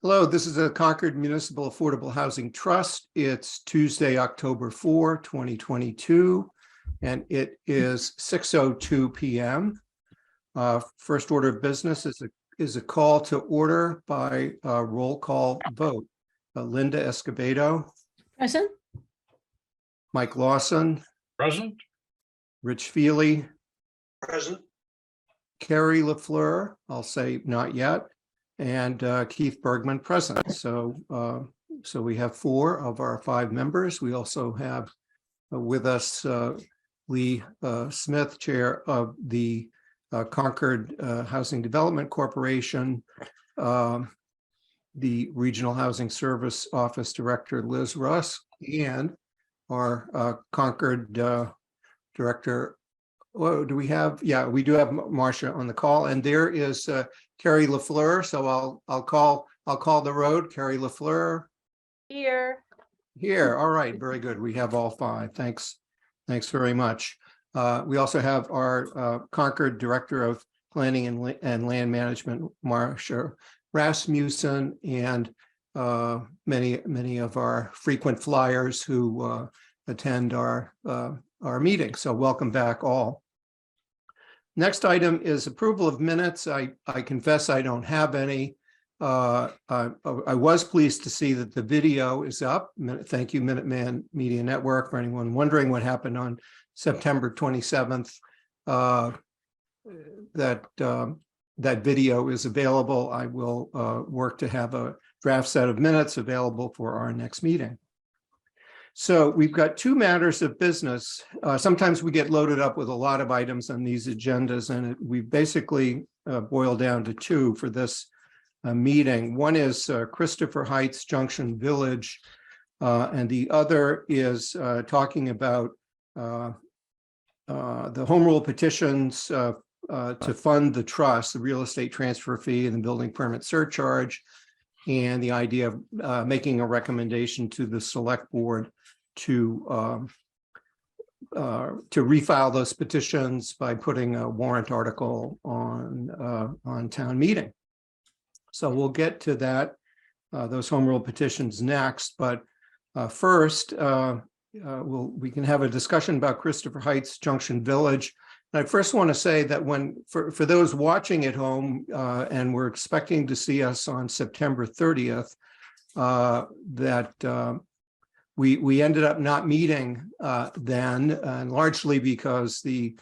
Hello, this is the Concord Municipal Affordable Housing Trust. It's Tuesday, October 4, 2022, and it is 6:02 p.m. First order of business is a call to order by roll call vote. Linda Escobedo. Present. Mike Lawson. Present. Rich Feely. Present. Carrie LaFleur, I'll say not yet. And Keith Bergman present. So we have 4 of our 5 members. We also have with us Lee Smith, chair of the Concord Housing Development Corporation, the Regional Housing Service Office Director Liz Russ, and our Concord Director. Oh, do we have? Yeah, we do have Marcia on the call, and there is Carrie LaFleur. So I'll call the road. Carrie LaFleur. Here. All right, very good. We have all 5. Thanks very much. We also have our Concord Director of Planning and Land Management, Marcia Rasmussen, and many of our frequent flyers who attend our meeting. So welcome back all. Next item is approval of minutes. I confess I don't have any. I was pleased to see that the video is up. Thank you, Minuteman Media Network, for anyone wondering what happened on September 27th. That video is available. I will work to have a draft set of minutes available for our next meeting. So we've got 2 matters of business. Sometimes we get loaded up with a lot of items on these agendas, and we basically boil down to 2 for this meeting. One is Christopher Heights Junction Village, and the other is talking about the home rule petitions to fund the trust, the real estate transfer fee and the building permit surcharge, and the idea of making a recommendation to the select board to refile those petitions by putting a warrant article on town meeting. So we'll get to that, those home rule petitions next. But first, we can have a discussion about Christopher Heights Junction Village. And I first want to say that for those watching at home, and we're expecting to see us on September 30th, that we ended up not meeting then, and largely because we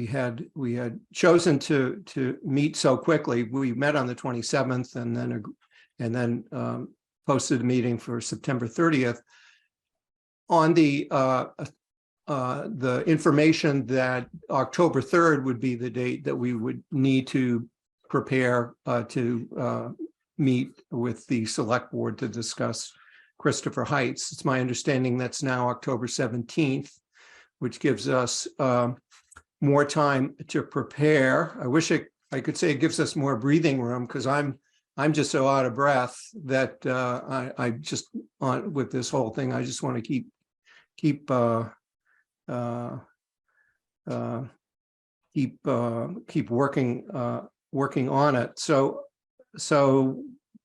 had chosen to meet so quickly. We met on the 27th and then posted a meeting for September 30th on the information that October 3rd would be the date that we would need to prepare to meet with the select board to discuss Christopher Heights. It's my understanding that's now October 17th, which gives us more time to prepare. I wish I could say it gives us more breathing room, because I'm just so out of breath that I just with this whole thing, I just want to keep working on it. So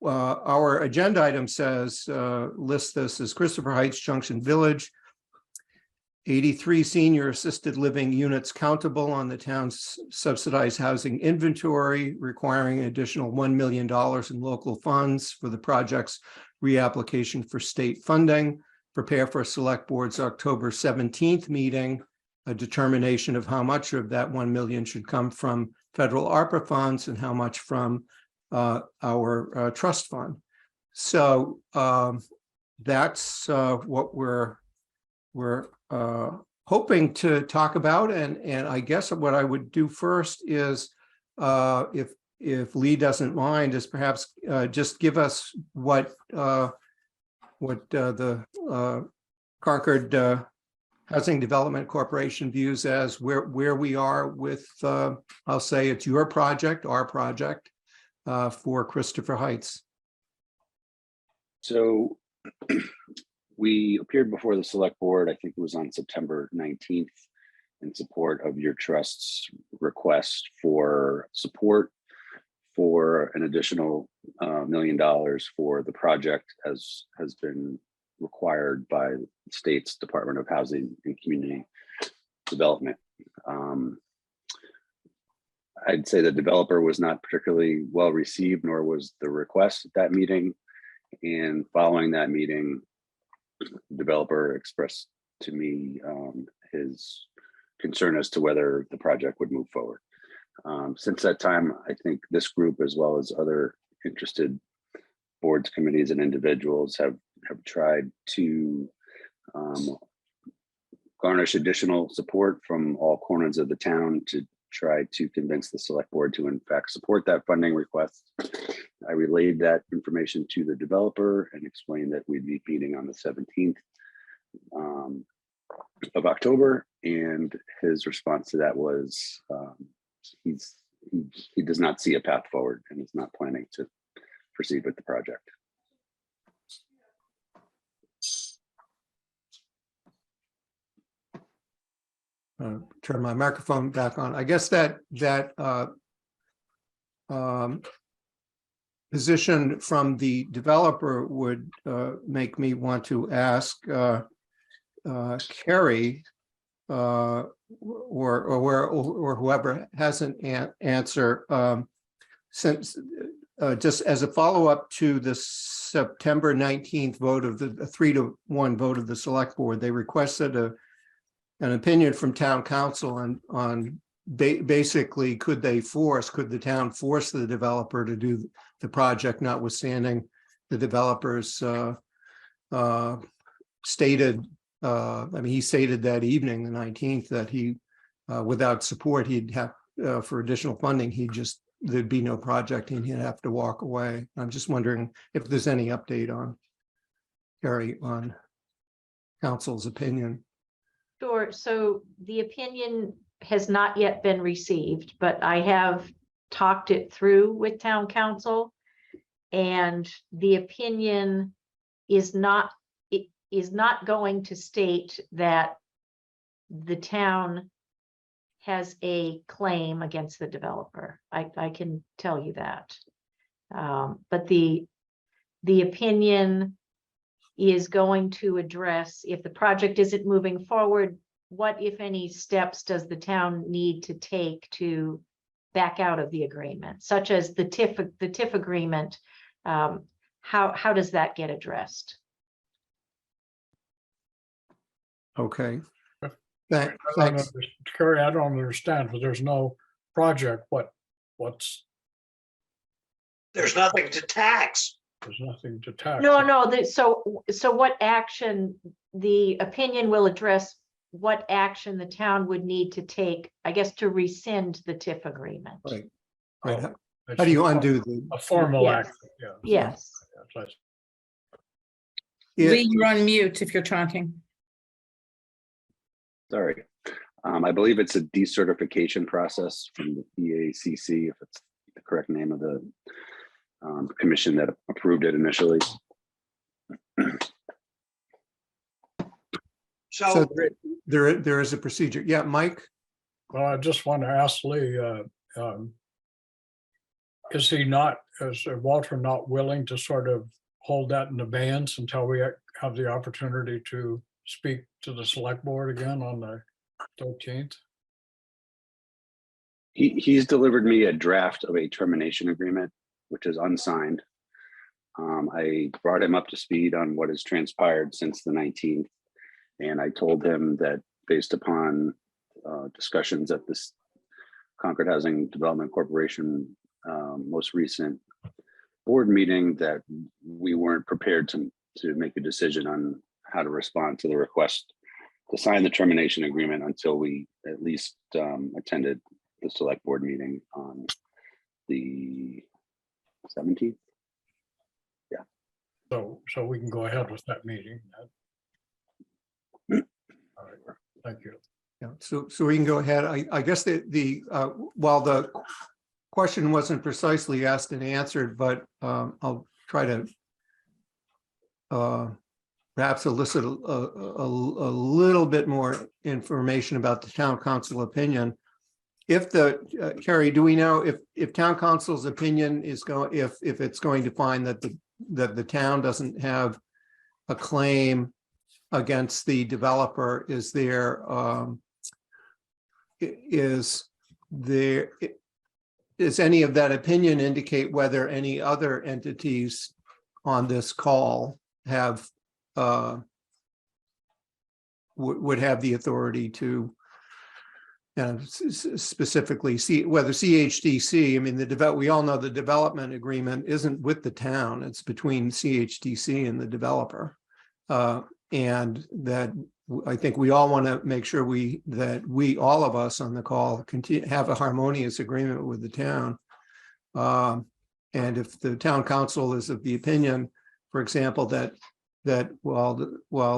our agenda item says list this as Christopher Heights Junction Village, 83 senior assisted living units countable on the town's subsidized housing inventory, requiring an additional $1 million in local funds for the project's reapplication for state funding. Prepare for select board's October 17th meeting, a determination of how much of that $1 million should come from federal ARPA funds and how much from our trust fund. So that's what we're hoping to talk about. And I guess what I would do first is, if Lee doesn't mind, is perhaps just give us what the Concord Housing Development Corporation views as where we are with, I'll say it's your project, our project, for Christopher Heights. So we appeared before the select board, I think it was on September 19th, in support of your trust's request for support for an additional $1 million for the project, as has been required by the state's Department of Housing and Community Development. I'd say the developer was not particularly well received, nor was the request at that meeting. And following that meeting, the developer expressed to me his concern as to whether the project would move forward. Since that time, I think this group, as well as other interested boards, committees, and individuals have tried to garnish additional support from all corners of the town to try to convince the select board to in fact support that funding request. I relayed that information to the developer and explained that we'd be meeting on the 17th of October, and his response to that was he does not see a path forward and is not planning to proceed with the project. Turn my microphone back on. I guess that position from the developer would make me want to ask Carrie or whoever has an answer, since just as a follow-up to the September 19th vote of the 3-1 vote of the select board, they requested an opinion from town council on basically could the town force the developer to do the project, notwithstanding the developer's stated, I mean, he stated that evening, the 19th, that he, without support, he'd have, for additional funding, there'd be no project and he'd have to walk away. I'm just wondering if there's any update on, Carrie, on council's opinion. Sure. So the opinion has not yet been received, but I have talked it through with town council, and the opinion is not going to state that the town has a claim against the developer. I can tell you that. But the opinion is going to address, if the project isn't moving forward, what, if any, steps does the town need to take to back out of the agreement, such as the TIF agreement. How does that get addressed? Okay. Thanks. Carrie, I don't understand, but there's no project. What's There's nothing to tax. there's nothing to tax. No. So what action, the opinion will address what action the town would need to take, I guess, to rescind the TIF agreement. Right. Right. It's How do you undo the? a formal Yes. act? Yeah. Yes. Lee, you're on mute if you're talking. Sorry. I believe it's a decertification process from the EACC, if it's the correct name of the commission that approved it initially. So there is a procedure. Yeah, Mike? Well, I just want to ask Lee, is Walter not willing to sort of hold that in abeyance until we have the opportunity to speak to the select board again on the 13th? He's delivered me a draft of a termination agreement, which is unsigned. I brought him up to speed on what has transpired since the 19th. And I told him that based upon discussions at this Concord Housing Development Corporation most recent board meeting, that we weren't prepared to make a decision on how to respond to the request to sign the termination agreement until we at least attended the select board meeting on the 17th. Yeah. So we can go ahead with that meeting. All right, thank you. Yeah, so we can go ahead. I guess while the question wasn't precisely asked and answered, but I'll try to perhaps elicit a little bit more information about the town council opinion. if Carrie, do we know if town council's opinion is if it's going to find that the town doesn't have a claim against the developer, does any of that opinion indicate whether any other entities on this call have would have the authority to specifically see whether CHDC, I mean, we all know the development agreement isn't with the town, it's between CHDC and the developer. And that I think we all want to make sure all of us on the call have a harmonious agreement with the town. And if the town council is of the opinion, for example, that while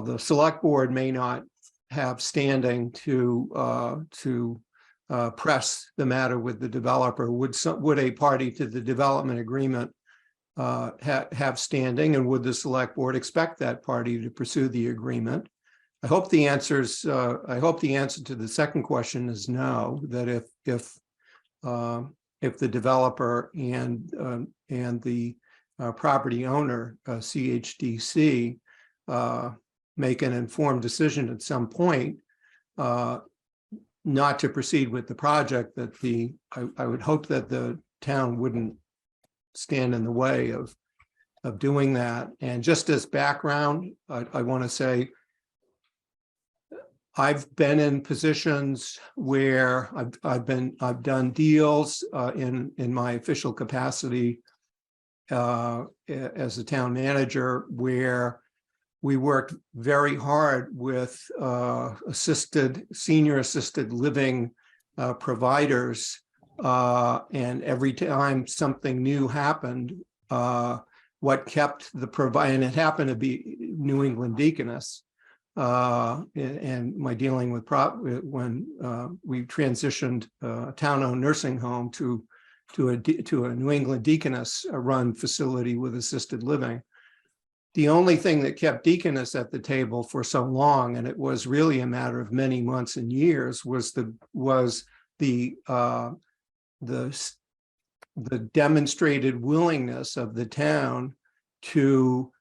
the select board may not have standing to press the matter with the developer, would a party to the development agreement have standing, and would the select board expect that party to pursue the agreement? I hope the answer to the second question is no. That if the developer and the property owner, CHDC, make an informed decision at some point not to proceed with the project, that I would hope that the town wouldn't stand in the way of doing that. And just as background, I want to say I've been in positions where I've done deals in my official capacity as a town manager, where we worked very hard with senior assisted living providers, and every time something new happened, what kept the provider, and it happened to be New England Deaconess, and my dealing with when we transitioned a town-owned nursing home to a New England Deaconess run facility with assisted living. The only thing that kept Deaconess at the table for so long, and it was really a matter of many months and years, was the demonstrated willingness of the town to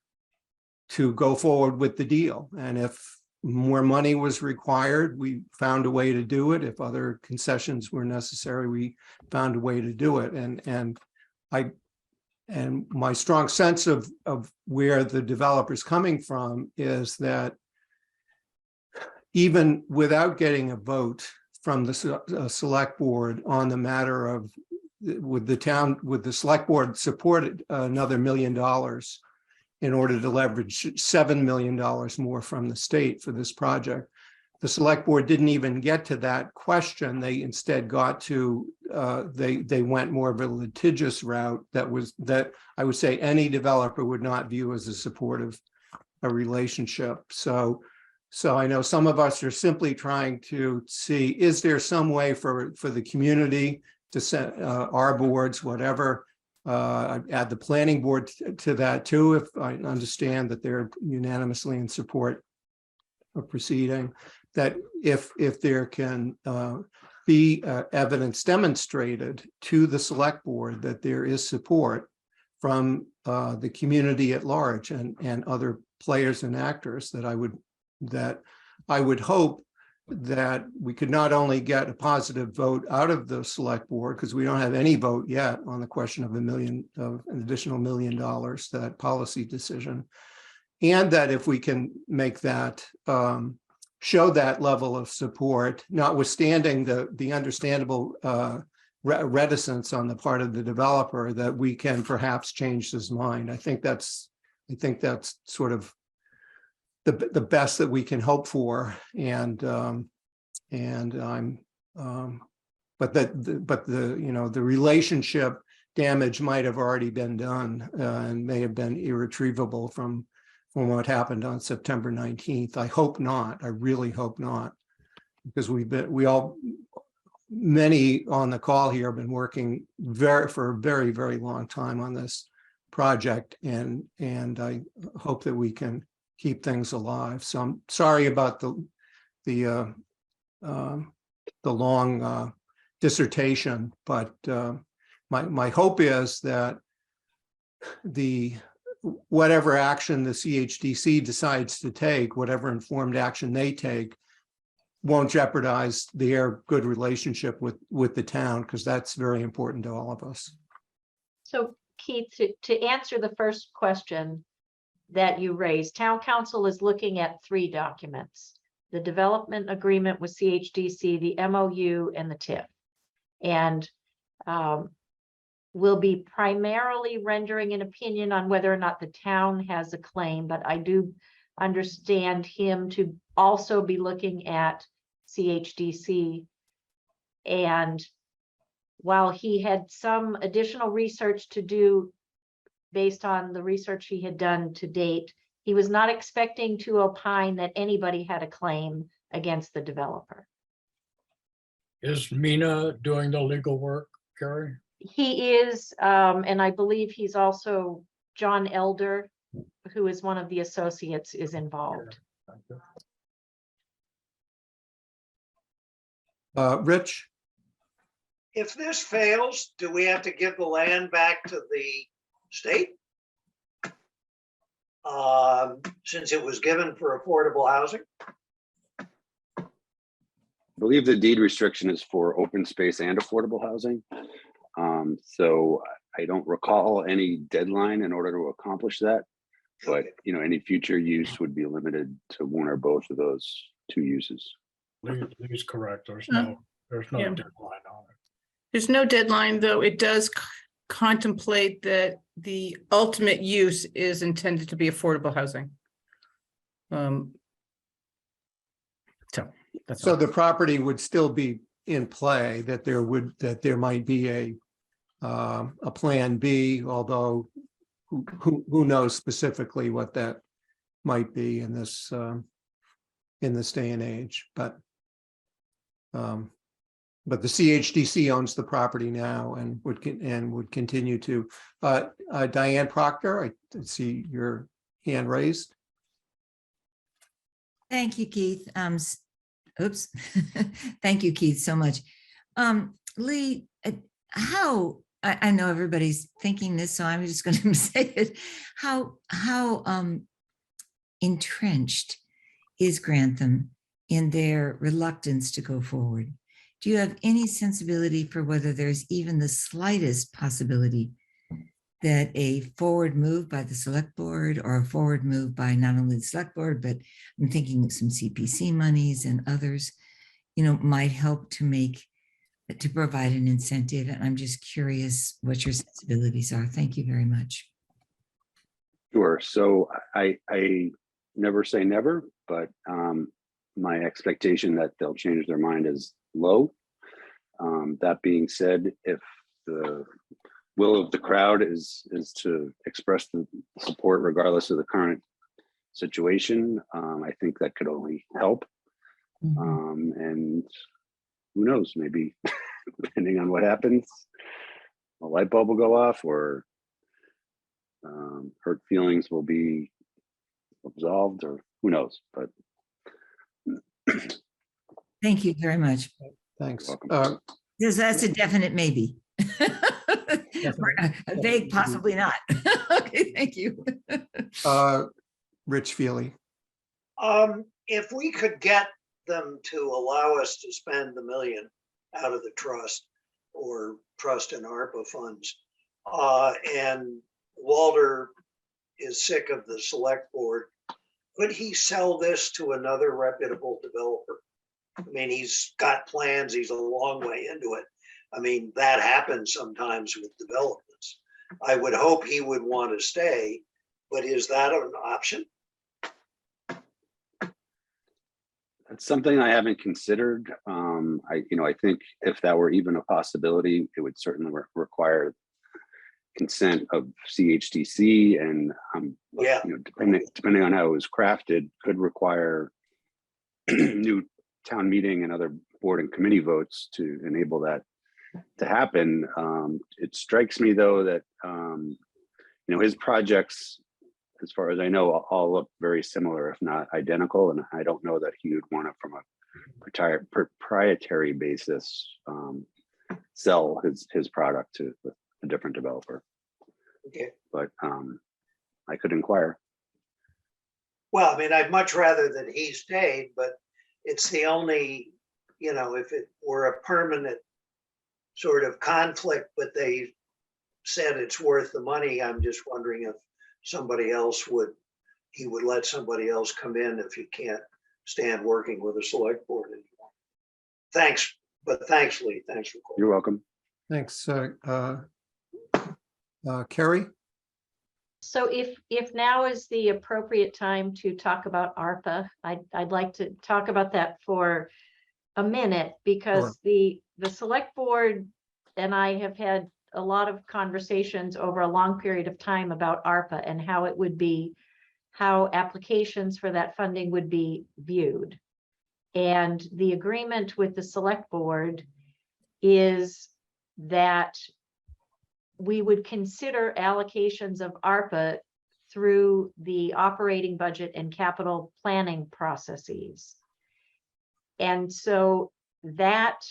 go forward with the deal. And if more money was required, we found a way to do it. If other concessions were necessary, we found a way to do it. And my strong sense of where the developer's coming from is that even without getting a vote from the select board on the matter of would the select board supported another $1 million in order to leverage $7 million more from the state for this project. The select board didn't even get to that question. They instead got to, they went more of a litigious route that I would say any developer would not view as a supportive relationship. So I know some of us are simply trying to see, is there some way for the community to set our boards, whatever, I'd add the planning board to that too, if I understand that they're unanimously in support of proceeding, that if there can be evidence demonstrated to the select board that there is support from the community at large and other players and actors, that I would hope that we could not only get a positive vote out of the select board, because we don't have any vote yet on the question of an additional $1 million, that policy decision, and that if we can make that show that level of support, notwithstanding the understandable reticence on the part of the developer, that we can perhaps change his mind. I think that's sort of the best that we can hope for, but the relationship damage might have already been done and may have been irretrievable from what happened on September 19th. I hope not. I really hope not, because many on the call here have been working for a very, very long time on this project, and I hope that we can keep things alive. So I'm sorry about the long dissertation, but my hope is that whatever action the CHDC decides to take, whatever informed action they take, won't jeopardize their good relationship with the town, because that's very important to all of us. So Keith, to answer the first question that you raised, town council is looking at 3 documents: the development agreement with CHDC, the MOU, and the TIF. And will be primarily rendering an opinion on whether or not the town has a claim, but I do understand him to also be looking at CHDC. And while he had some additional research to do based on the research he had done to date, he was not expecting to opine that anybody had a claim against the developer. Is Mina doing the legal work, Carrie? He is, and I believe he's also John Elder, who is one of the associates, is involved. Rich? If this fails, do we have to give the land back to the state? Since it was given for affordable housing? I believe the deed restriction is for open space and affordable housing. So I don't recall any deadline in order to accomplish that. But, you know, any future use would be limited to one or both of those 2 uses. Lee's correct. There's Yeah. no Yeah. deadline on it. There's no deadline, though. It does contemplate that the ultimate use is intended to be affordable housing. So that's So all. the property would still be in play, that there might be a plan B, although who knows specifically what that might be in this day and age, but the CHDC owns the property now and would continue to. Diane Proctor, I see your hand raised. Thank you, Keith. Oops. Thank you, Keith, so much. Lee, how, I know everybody's thinking this, so I'm just going to say it. How entrenched is Grantham in their reluctance to go forward? Do you have any sensibility for whether there's even the slightest possibility that a forward move by the select board, or a forward move by not only the select board, but I'm thinking of some CPC monies and others, you know, might help to provide an incentive? And I'm just curious what your sensibilities are. Thank you very much. Sure. So I never say never, but my expectation that they'll change their mind is low. That being said, if the will of the crowd is to express the support regardless of the current situation, I think that could only help. And who knows, maybe depending on what happens, a light bulb will go off, or hurt feelings will be absolved, or who knows, but Thank you very much. Thanks. welcome. That's a definite maybe. A vague possibly not. Okay, thank you. Rich Feely. If we could get them to allow us to spend the $1 million out of the trust or trust and ARPA funds, and Walter is sick of the select board, could he sell this to another reputable developer? I mean, he's got plans, he's a long way into it. I mean, that happens sometimes with developments. I would hope he would want to stay, but is that an option? That's something I haven't considered. I think if that were even a possibility, it would certainly require consent of CHDC, and Yeah. depending on how it was crafted, could require new town meeting and other board and committee votes to enable that to happen. It strikes me though that his projects, as far as I know, all look very similar, if not identical, and I don't know that he would want it from a proprietary basis. sell his product to a different developer. Okay. But I could inquire. Well, I mean, I'd much rather that he stayed, but it's the only, you know, if it were a permanent sort of conflict, but they said it's worth the money, I'm just wondering if somebody else he would let somebody else come in if you can't stand working with a select board anymore. Thanks, but thanks, Lee. Thanks for calling. You're welcome. Thanks. Carrie? So if now is the appropriate time to talk about ARPA, I'd like to talk about that for a minute, because the select board and I have had a lot of conversations over a long period of time about ARPA and how applications for that funding would be viewed. And the agreement with the select board is that we would consider allocations of ARPA through the operating budget and capital planning processes. And so that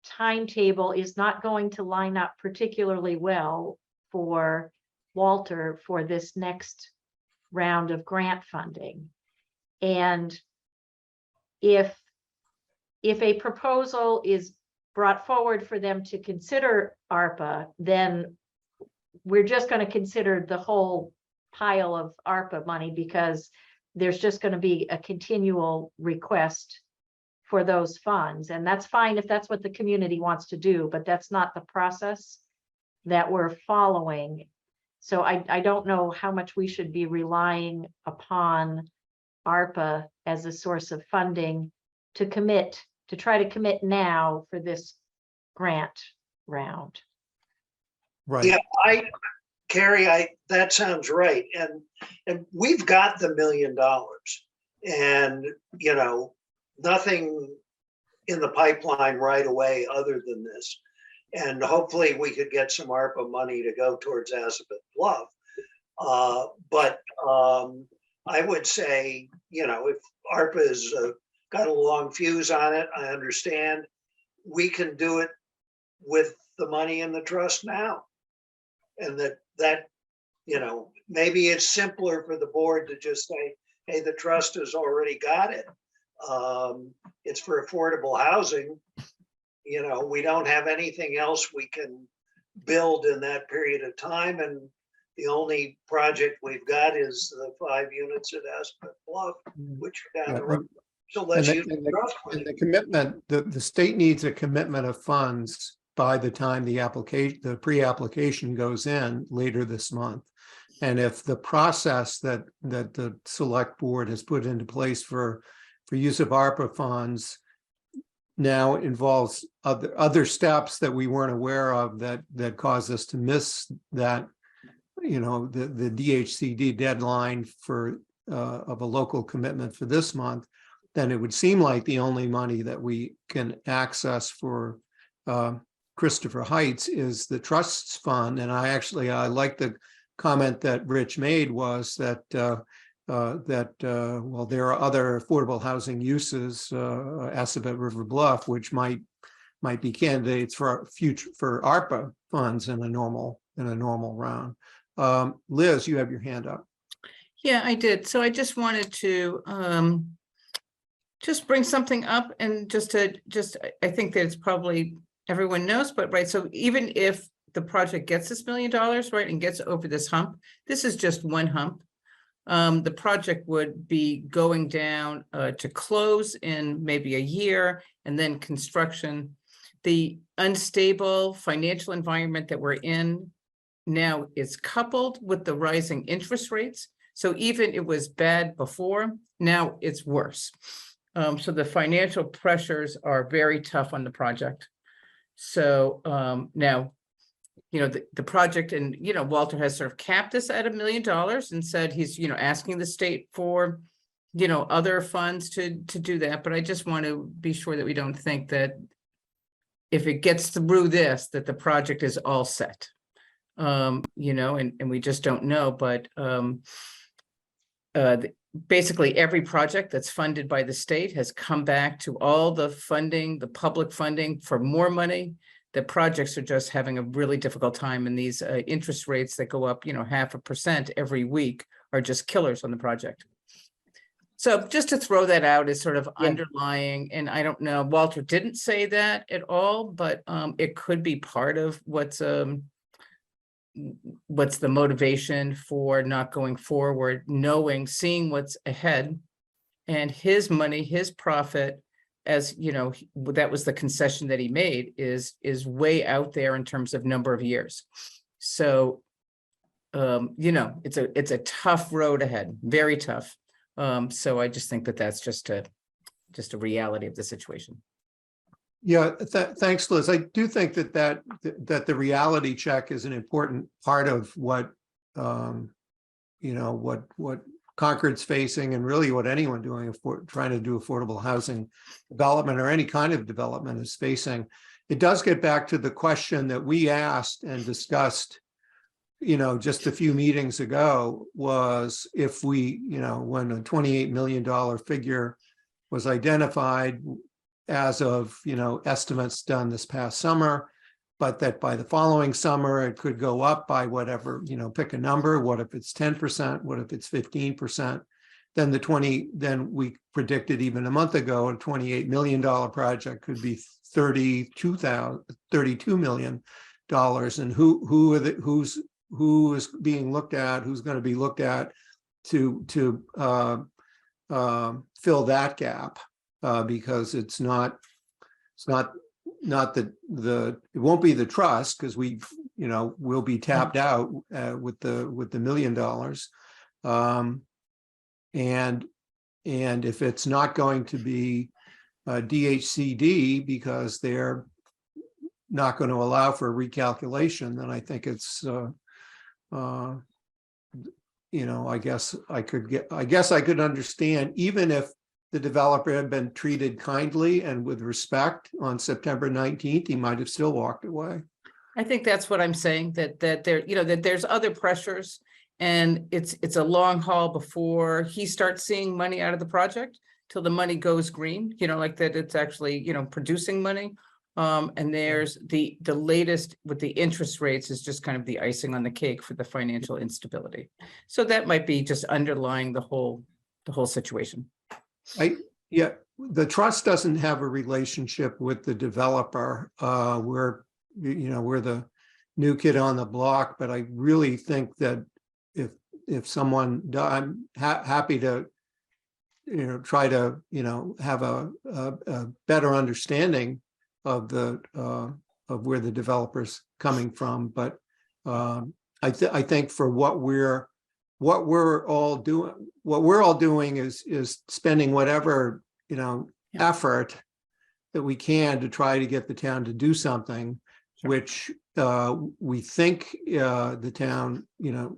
timetable is not going to line up particularly well for Walter for this next round of grant funding. And if a proposal is brought forward for them to consider ARPA, then we're just going to consider the whole pile of ARPA money, because there's just going to be a continual request for those funds. And that's fine if that's what the community wants to do, but that's not the process that we're following. So I don't know how much we should be relying upon ARPA as a source of funding to try to commit now for this grant round. Right. Yeah, Carrie, that sounds right. And we've got the $1 million, and, you know, nothing in the pipeline right away other than this. And hopefully we could get some ARPA money to go towards Assabet Bluff. But I would say, you know, if ARPA has got a long fuse on it, I understand. We can do it with the money in the trust now. And that, you know, maybe it's simpler for the board to just say, hey, the trust has already got it. It's for affordable housing. You know, we don't have anything else we can build in that period of time. And the only project we've got is the 5 units at Assabet Bluff, which are down the road. So let's use the trust money. And the commitment, the state needs a commitment of funds by the time the pre-application goes in later this month. And if the process that the select board has put into place for use of ARPA funds now involves other steps that we weren't aware of that caused us to miss that, you know, the DHCD deadline for of a local commitment for this month, then it would seem like the only money that we can access for Christopher Heights is the trust's fund. And I like the comment that Rich made, was that well, there are other affordable housing uses, Assabet River Bluff, which might be candidates for ARPA funds in a normal round. Liz, you have your hand up. Yeah, I did. So I just wanted to just bring something up, and I think that it's probably everyone knows, but right. So even if the project gets this $1 million, right, and gets over this hump, this is just one hump. The project would be going down to close in maybe a year, and then construction. The unstable financial environment that we're in now is coupled with the rising interest rates. So even it was bad before, now it's worse. So the financial pressures are very tough on the project. So now, you know, the project, and, you know, Walter has sort of capped this at $1 million and said he's, you know, asking the state for, you know, other funds to do that. But I just want to be sure that we don't think that if it gets through this, that the project is all set. You know, and we just don't know. But basically every project that's funded by the state has come back to all the funding, the public funding for more money. The projects are just having a really difficult time, and these interest rates that go up, 0.5% every week are just killers on the project. So just to throw that out as sort of Yeah. underlying, and I don't know, Walter didn't say that at all, but it could be part of what's the motivation for not going forward, seeing what's ahead, and his money, his profit, as that was the concession that he made, is way out there in terms of number of years. So it's a tough road ahead, very tough. So I just think that that's just a reality of the situation. Yeah, thanks, Liz. I do think that the reality check is an important part of what what Concord's facing, and really what anyone trying to do affordable housing development or any kind of development is facing. It does get back to the question that we asked and discussed, just a few meetings ago, was if we, when a $28 million figure was identified as of, estimates done this past summer, but that by the following summer, it could go up by whatever, pick a number. What if it's 10%? What if it's 15%? Then we predicted even a month ago, a $28 million project could be $32 million. And who is being looked at, who's going to be looked at to fill that gap, because it won't be the trust, because we'll be tapped out with the $1 million. And if it's not going to be DHCD because they're not going to allow for a recalculation, then I think it's I guess I could understand, even if the developer had been treated kindly and with respect on September 19th, he might have still walked away. I think that's what I'm saying, that there, that there's other pressures, and it's a long haul before he starts seeing money out of the project till the money goes green, like that it's actually, producing money. And there's the latest with the interest rates is just kind of the icing on the cake for the financial instability. So that might be just underlying the whole situation. The trust doesn't have a relationship with the developer. We're the new kid on the block, but I really think that if someone, I'm happy to try to have a better understanding of where the developer's coming from, but I think for what we're all doing is spending whatever effort that we can to try to get the town to do something, which we think the town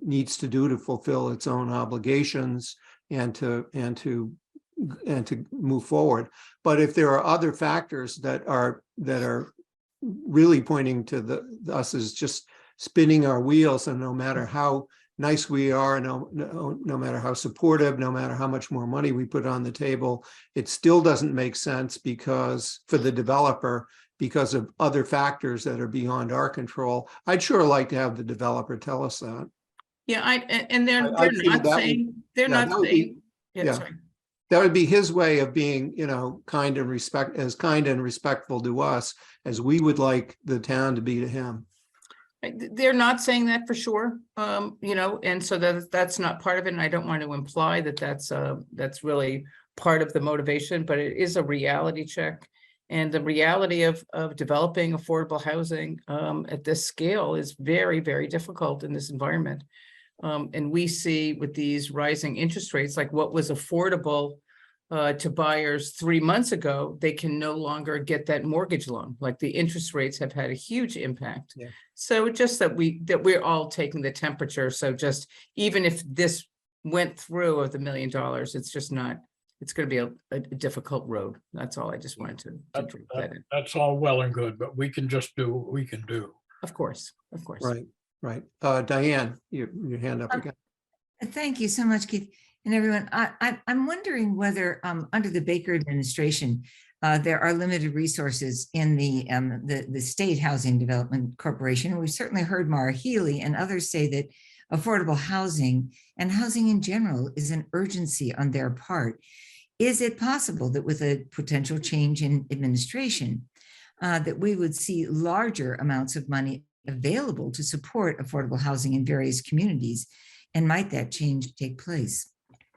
needs to do to fulfill its own obligations and to move forward. But if there are other factors that are really pointing to us as just spinning our wheels, and no matter how nice we are, no matter how supportive, no matter how much more money we put on the table, it still doesn't make sense for the developer, because of other factors that are beyond our control. I'd sure like to have the developer tell us that. Yeah, they're not saying. That would be his way of being, kind and respectful to us as we would like the town to be to him. They're not saying that for sure, and so that's not part of it. And I don't want to imply that that's really part of the motivation, but it is a reality check. And the reality of developing affordable housing at this scale is very, very difficult in this environment. And we see with these rising interest rates, like what was affordable to buyers 3 months ago, they can no longer get that mortgage loan. Like the interest rates have had a huge impact. Yeah. So just that we're all taking the temperature. So just even if this went through of the $1 million, it's just not. It's going to be a difficult road. That's all I just wanted to drop that in. That's all well and good, but we can just do what we can do. Of course. Right. Diane, your hand up again. Thank you so much, Keith. and everyone. I'm wondering whether under the Baker administration, there are limited resources in the State Housing Development Corporation. We've certainly heard Mara Healy and others say that affordable housing and housing in general is an urgency on their part. Is it possible that with a potential change in administration, that we would see larger amounts of money available to support affordable housing in various communities? And might that change take place?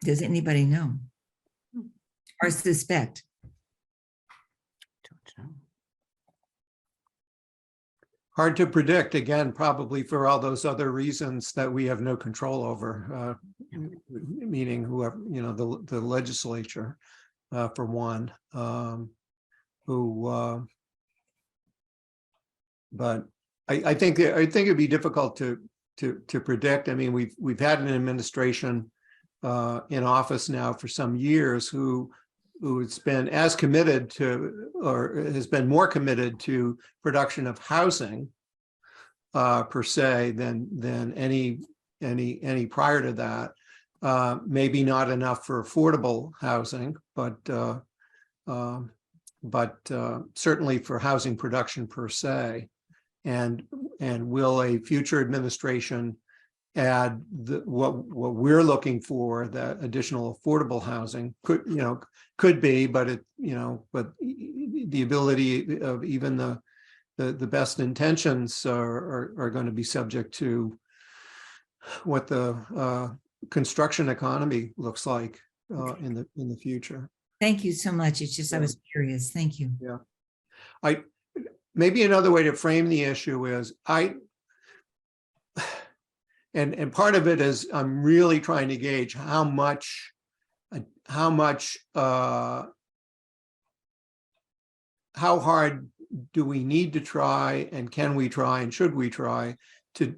Does anybody know or suspect? Don't know. Hard to predict, again, probably for all those other reasons that we have no control over, meaning whoever, the legislature, for one, but I think it'd be difficult to predict. I mean, we've had an administration in office now for some years who's been as committed to, or has been more committed to production of housing per se than any prior to that. Maybe not enough for affordable housing, but certainly for housing production per se. And will a future administration add what we're looking for, that additional affordable housing could be, but but the ability of even the best intentions are going to be subject to what the construction economy looks like in the future. Thank you so much. It's just, I was curious. Thank you. Yeah. Maybe another way to frame the issue is and part of it is I'm really trying to gauge how hard do we need to try, and can we try, and should we try to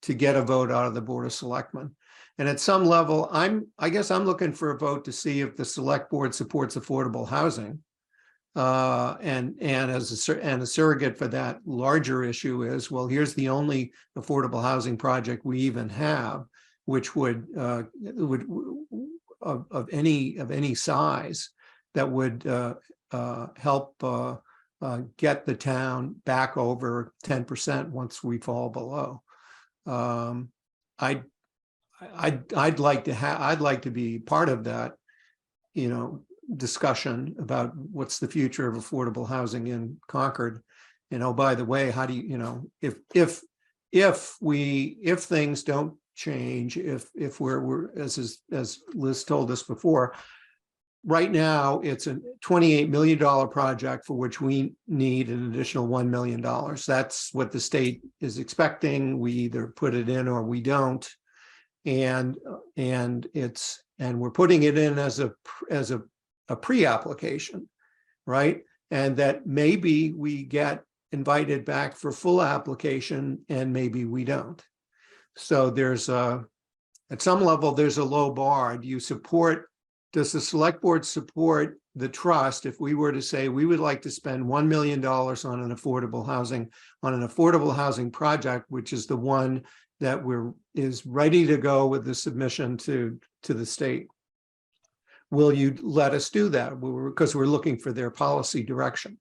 get a vote out of the Board of Selectmen? And at some level, I guess I'm looking for a vote to see if the Select Board supports affordable housing. And as a surrogate for that larger issue is, well, here's the only affordable housing project we even have, which would of any size that would help get the town back over 10% once we fall below. I'd like to be part of that, discussion about what's the future of affordable housing in Concord. By the way, how do you, if things don't change, if we're as Liz told us before, right now it's a $28 million project for which we need an additional $1 million. That's what the state is expecting. We either put it in or we don't, and we're putting it in as a pre-application, right? And that maybe we get invited back for full application and maybe we don't. So there's at some level, there's a low bar. Does the Select Board support the trust if we were to say we would like to spend $1 million on an affordable housing project, which is the one that is ready to go with the submission to the state? Will you let us do that? Because we're looking for their policy direction.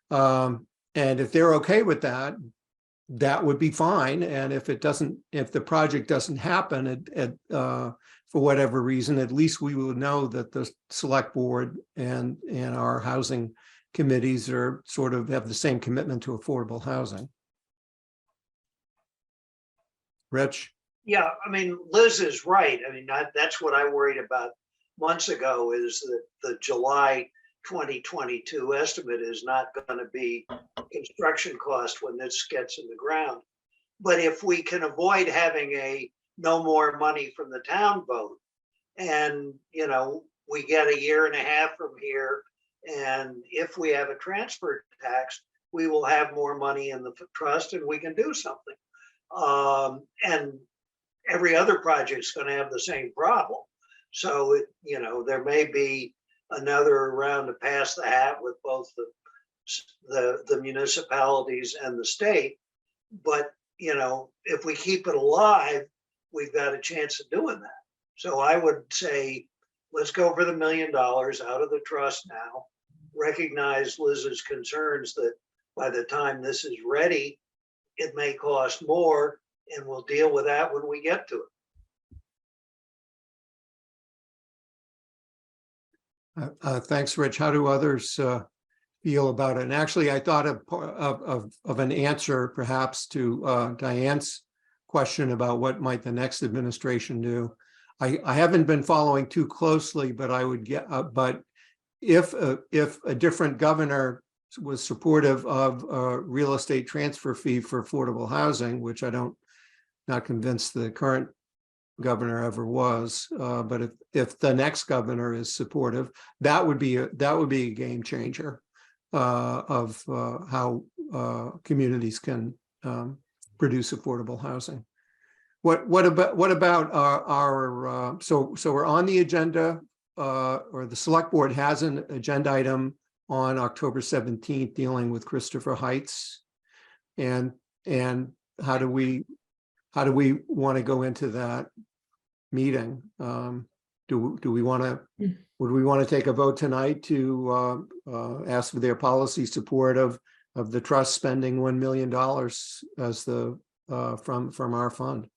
And if they're okay with that, that would be fine. And if the project doesn't happen for whatever reason, at least we will know that the Select Board and our housing committees are sort of have the same commitment to affordable housing. Rich? Yeah, I mean, Liz is right. I mean, that's what I worried about months ago, is that the July 2022 estimate is not going to be construction cost when this gets in the ground. But if we can avoid having a no more money from the town vote, and we get a year and a half from here, and if we have a transfer tax, we will have more money in the trust and we can do something. And every other project is going to have the same problem. So there may be another round to pass the hat with both the municipalities and the state. But if we keep it alive, we've got a chance of doing that. So I would say, let's go for the $1 million out of the trust now. Recognize Liz's concerns that by the time this is ready, it may cost more, and we'll deal with that when we get to it. Thanks, Rich. How do others feel about it? And actually, I thought of an answer perhaps to Diane's question about what might the next administration do. I haven't been following too closely, but I would get, but if a different governor was supportive of a real estate transfer fee for affordable housing, which I don't, not convinced the current governor ever was, but if the next governor is supportive, that would be a game changer of how communities can produce affordable housing. What about our so we're on the agenda, or the select board has an agenda item on October 17th dealing with Christopher Heights, and how do we want to go into that meeting? Do we want to, would we want to take a vote tonight to ask for their policy support of the trust spending $1 million as the from our fund?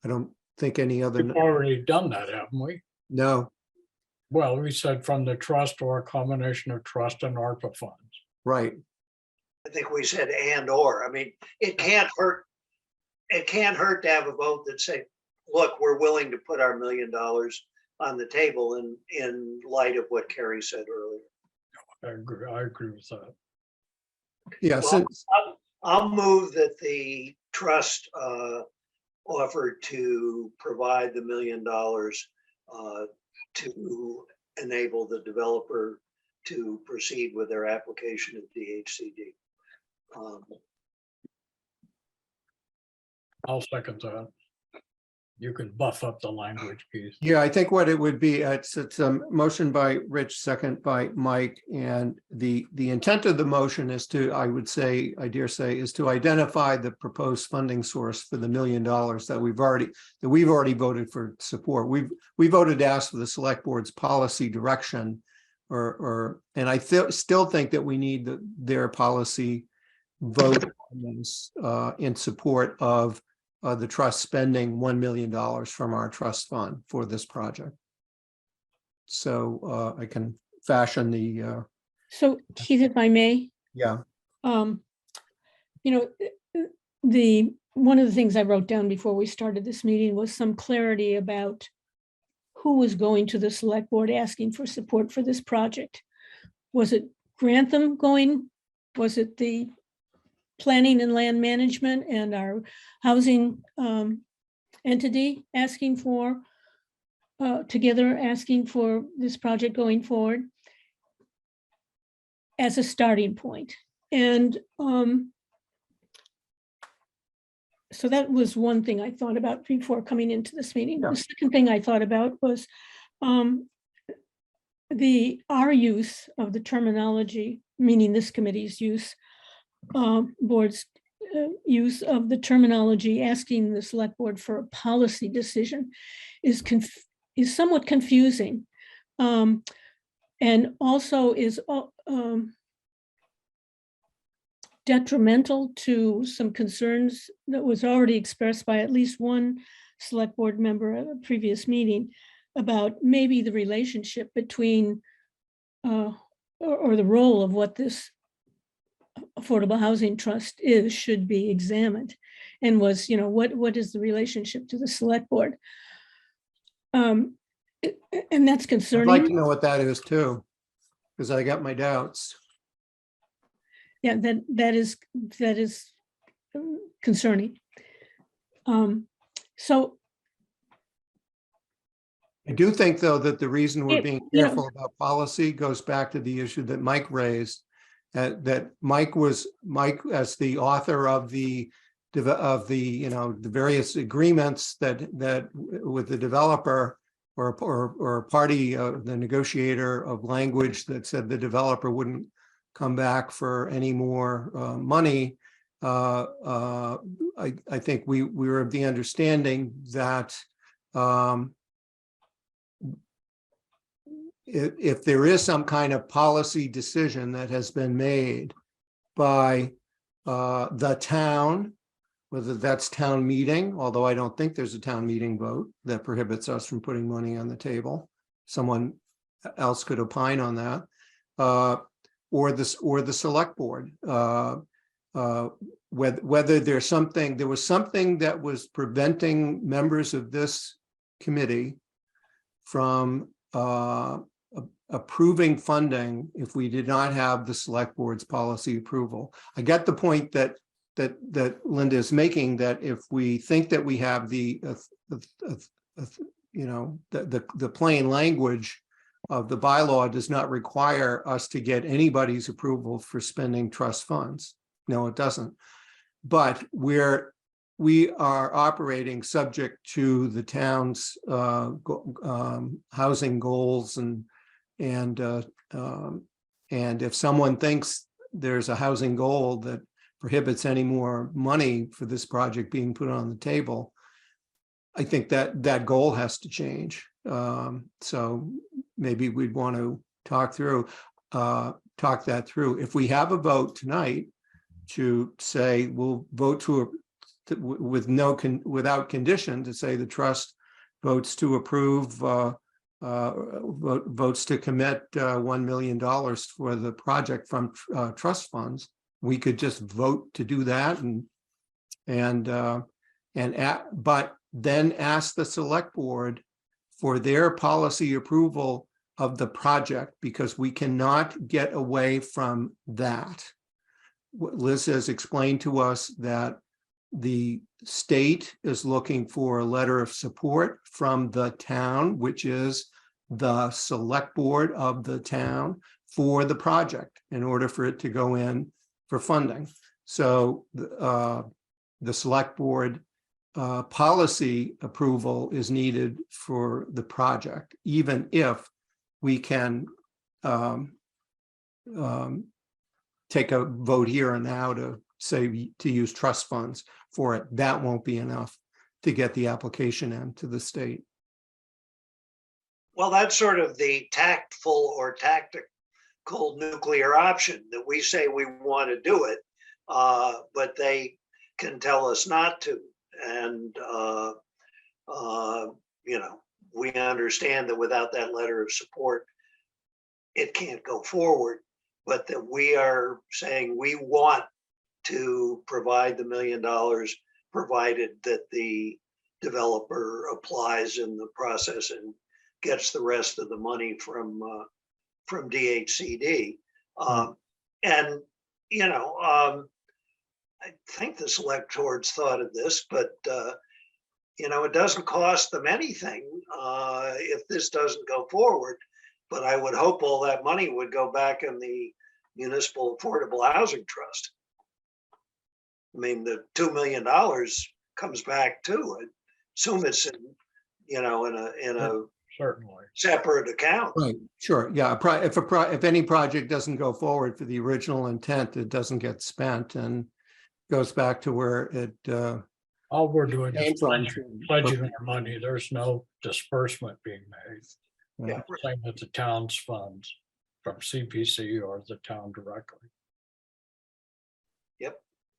I don't think any other. We've already done that, haven't we? No, Well, we said from the trust or a combination of trust and ARPA funds. right. I think we said and or. I mean, it can't hurt. It can't hurt to have a vote that say, look, we're willing to put our $1 million on the table in light of what Carrie said earlier. I agree with that. Yeah, Well, I'll move that the trust offered to provide the $1 million to enable the developer to proceed with their application of DHCD. I'll second that. You can buff up the language piece. yeah, I think what it would be, it's a motion by Rich, second by Mike, and the intent of the motion is to, I would say, I dare say, is to identify the proposed funding source for the $1 million that we've already voted for support. We voted to ask for the select board's policy direction, and I still think that we need their policy vote in support of the trust spending $1 million from our trust fund for this project. So I can fashion the, So Keith, if I may, yeah, you know, one of the things I wrote down before we started this meeting was some clarity about who was going to the select board asking for support for this project. Was it Grantham going? Was it the planning and land management and our housing entity asking for, together asking for this project going forward as a starting point? And so that was one thing I thought about before coming into this meeting. Yeah. The second thing I thought about was our use of the terminology, meaning this committee's use, board's use of the terminology, asking the select board for a policy decision is somewhat confusing, and also is detrimental to some concerns that was already expressed by at least one select board member at a previous meeting about maybe the relationship between or the role of what this Affordable Housing Trust should be examined, and was, what is the relationship to the select board? And that's I'd concerning. like to know what that is too, because I got my doubts. Yeah, that is concerning. So I do think, though, that the reason we're being you know- careful about policy goes back to the issue that Mike raised, that Mike, as the author of the various agreements that with the developer or party, the negotiator of language that said the developer wouldn't come back for any more money. I think we were of the understanding that if there is some kind of policy decision that has been made by the town, whether that's town meeting, although I don't think there's a town meeting vote that prohibits us from putting money on the table. Someone else could opine on that, or the select board. Whether there was something that was preventing members of this committee from approving funding if we did not have the select board's policy approval. I get the point that Linda is making, that if we think that we have the plain language of the bylaw does not require us to get anybody's approval for spending trust funds. No, it doesn't. But we are operating subject to the town's housing goals, and if someone thinks there's a housing goal that prohibits any more money for this project being put on the table, I think that goal has to change. So maybe we'd want to talk that through. If we have a vote tonight to say we'll vote without condition to say the trust votes to approve, votes to commit $1 million for the project from trust funds, we could just vote to do that, but then ask the select board for their policy approval of the project, because we cannot get away from that. Liz has explained to us that the state is looking for a letter of support from the town, which is the select board of the town, for the project in order for it to go in for funding. So the select board policy approval is needed for the project, even if we can take a vote here and now to say to use trust funds for it. That won't be enough to get the application in to the state. Well, that's sort of the tactful or tactical nuclear option, that we say we want to do it, but they can tell us not to. And, we understand that without that letter of support, it can't go forward, but that we are saying we want to provide the $1 million, provided that the developer applies in the process and gets the rest of the money from DHCD. I think the select board's thought of this, but it doesn't cost them anything if this doesn't go forward. But I would hope all that money would go back in the Municipal Affordable Housing Trust. I mean, the $2 million comes back too. I assume it's in a Certainly. separate account. Right, sure, yeah. If any project doesn't go forward for the original intent, it doesn't get spent and goes back to where it All we're doing came is from. pledging our money. There's no disbursement being made. Yeah. Same with the town's funds from CPC or the town directly.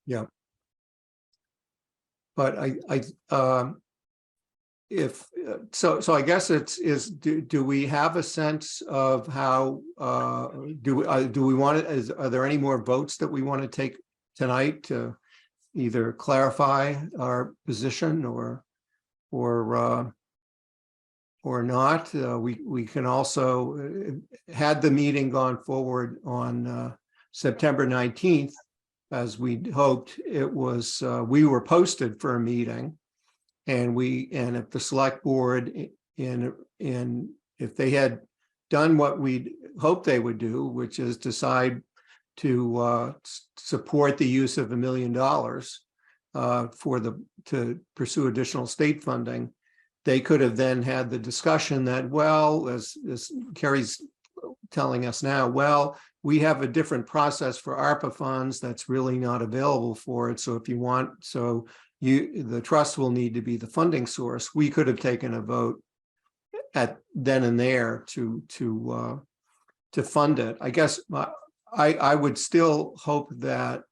Yeah. But I guess do we have a sense of how, do we want it, are there any more votes that we want to take tonight to either clarify our position or not? We can also, had the meeting gone forward on September 19th, as we hoped, it was, we were posted for a meeting, and if the select board if they had done what we hoped they would do, which is decide to support the use of $1 million to pursue additional state funding, they could have then had the discussion that, well, as Kerry's telling us now, well, we have a different process for ARPA funds that's really not available for it. So if you want, the trust will need to be the funding source. We could have taken a vote at then and there to fund it. I guess I would still hope that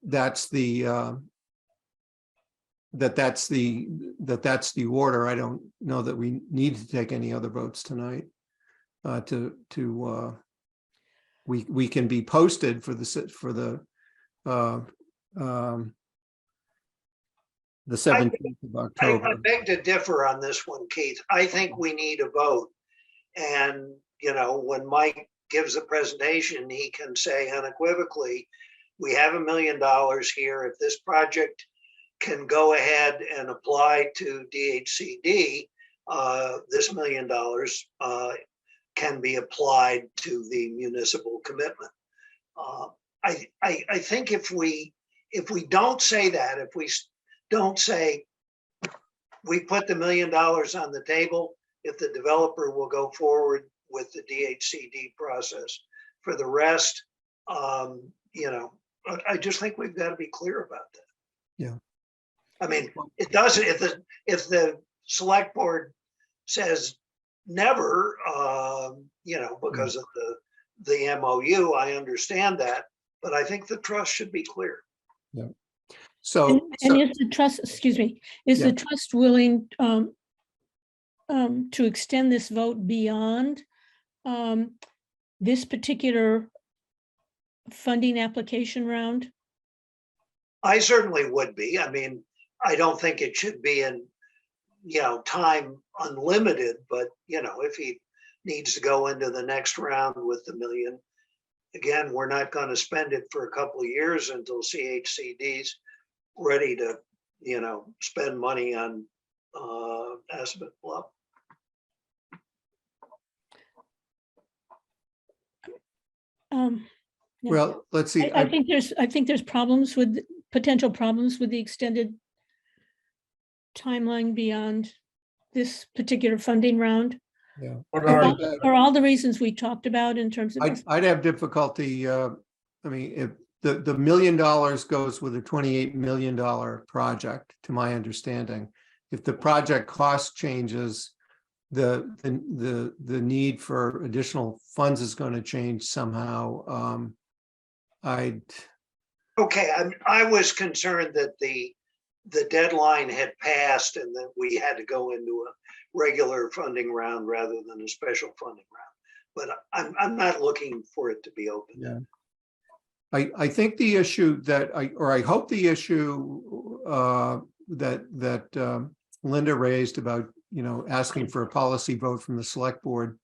that's the that's the order. I don't know that we need to take any other votes tonight. We can be posted for the 17th of October. I beg to differ on this one, Keith. I think we need a vote. And, when Mike gives a presentation, he can say unequivocally, we have $1 million here. If this project can go ahead and apply to DHCD, this $1 million can be applied to the municipal commitment. I think if we don't say that, if we don't say we put the $1 million on the table, if the developer will go forward with the DHCD process. For the rest, I just think we've got to be clear about that. Yeah. I mean, it doesn't, if the select board says never, because of the MOU, I understand that, but I think the trust should be clear. Yeah. So is the trust, excuse me, is Yeah. the trust willing to extend this vote beyond this particular funding application round? I certainly would be. I mean, I don't think it should be in, time unlimited, but, if he needs to go into the next round with the $1 million, again, we're not going to spend it for a couple of years until CHCD's ready to, spend money on Aspen Bluff. Yeah. well, let's see. I think there's potential problems with the extended timeline beyond this particular funding round. Yeah. What I are, think that- For all the reasons we talked about in terms of. I'd have difficulty, I mean, if the $1 million goes with a $28 million project, to my understanding. If the project cost changes, the need for additional funds is going to change somehow. Okay, I was concerned that the deadline had passed and that we had to go into a regular funding round rather than a special funding round. But I'm not looking for it to be open. Yeah. I think the issue that I hope the issue that Linda raised about, asking for a policy vote from the select board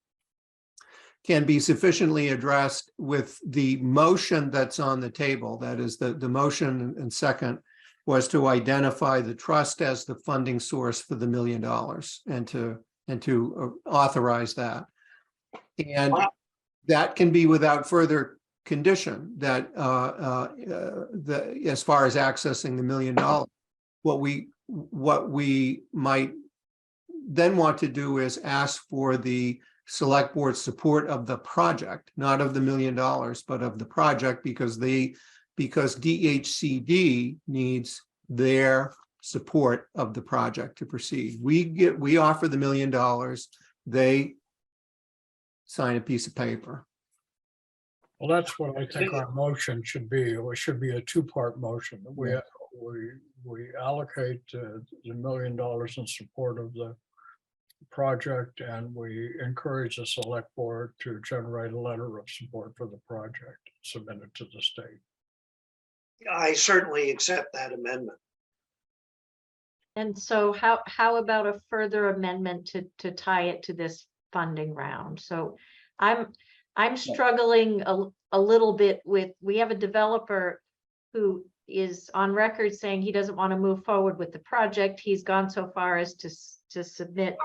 can be sufficiently addressed with the motion that's on the table. That is the motion and second was to identify the trust as the funding source for the $1 million and to authorize that. And that can be without further condition that as far as accessing the $1 million. What we might then want to do is ask for the select board support of the project, not of the $1 million, but of the project, because DHCD needs their support of the project to proceed. We offer the $1 million, they sign a piece of paper. well, that's what I think our motion should be. It should be a two-part motion. We allocate the $1 million in support of the project, and we encourage the select board to generate a letter of support for the project, submit it to the state. I certainly accept that amendment. And so how about a further amendment to tie it to this funding round? So I'm struggling a little bit with, we have a developer who is on record saying he doesn't want to move forward with the project. He's gone so far as to submit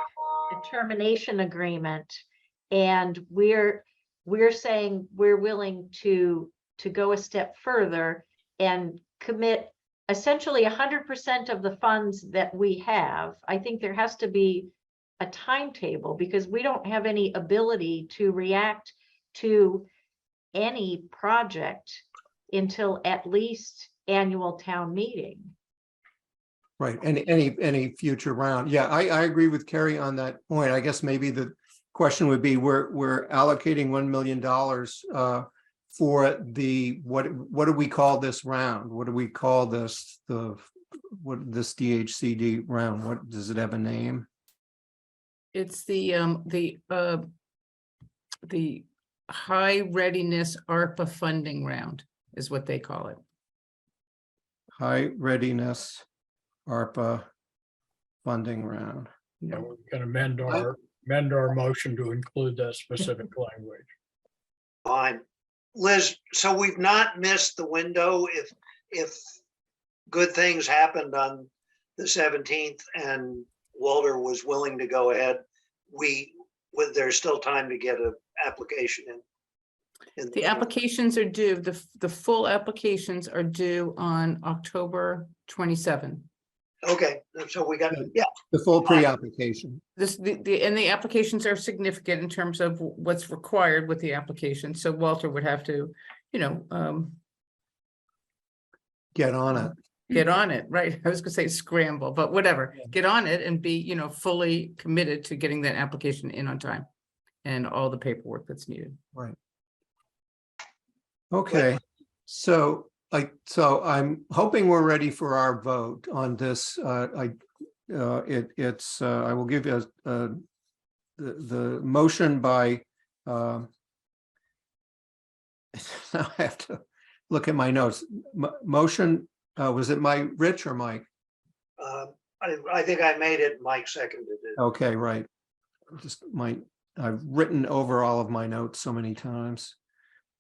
a termination agreement. And we're saying we're willing to go a step further and commit essentially 100% of the funds that we have. I think there has to be a timetable because we don't have any ability to react to any project until at least annual town meeting. Right, any future round. Yeah, I agree with Kerry on that point. I guess maybe the question would be, we're allocating $1 million for the, what do we call this round? What do we call this, this DHCD round? What, does it have a name? It's the high readiness ARPA funding round is what they call it. High readiness ARPA funding round. Yeah, we can amend our motion to include that specific language. Fine. Liz, so we've not missed the window if good things happened on the 17th and Walter was willing to go ahead, there's still time to get an application in. The applications are due, the full applications are due on October 27. Okay, so we got, yeah, The full pre-application. The applications are significant in terms of what's required with the application. So Walter would have to, Get on it. get on it, right? I was gonna say scramble, but whatever, get on it and be, fully committed to getting that application in on time and all the paperwork that's needed. Right. Okay, so I'm hoping we're ready for our vote on this. I will give you the motion by, now I have to look at my notes. Motion, was it Rich or Mike? I think I made it, Mike seconded it. Okay, right. I've written over all of my notes so many times.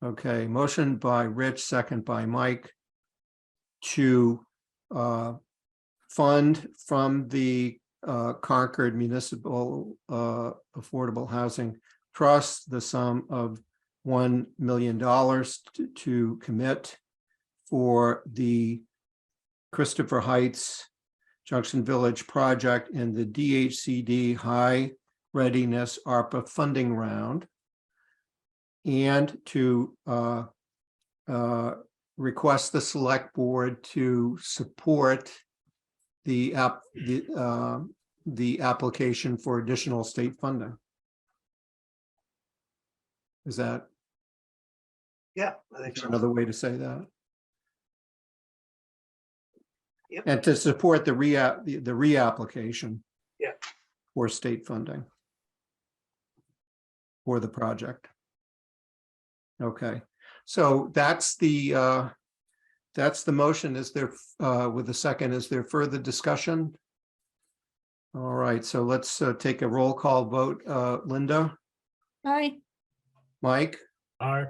Okay, motion by Rich, second by Mike to fund from the Concord Municipal Affordable Housing Trust the sum of $1 million to commit for the Christopher Heights Junction Village project in the DHCD High Readiness ARPA funding round, and to request the select board to support the application for additional state funding. Is that Yeah, I think so. another way to say that? Yep. And to support the reapplication. Yeah. For state funding. For the project. Okay, so that's the motion. Is there, with a second, is there further discussion? All right, so let's take a roll call vote. Linda, Aye. Mike, Aye.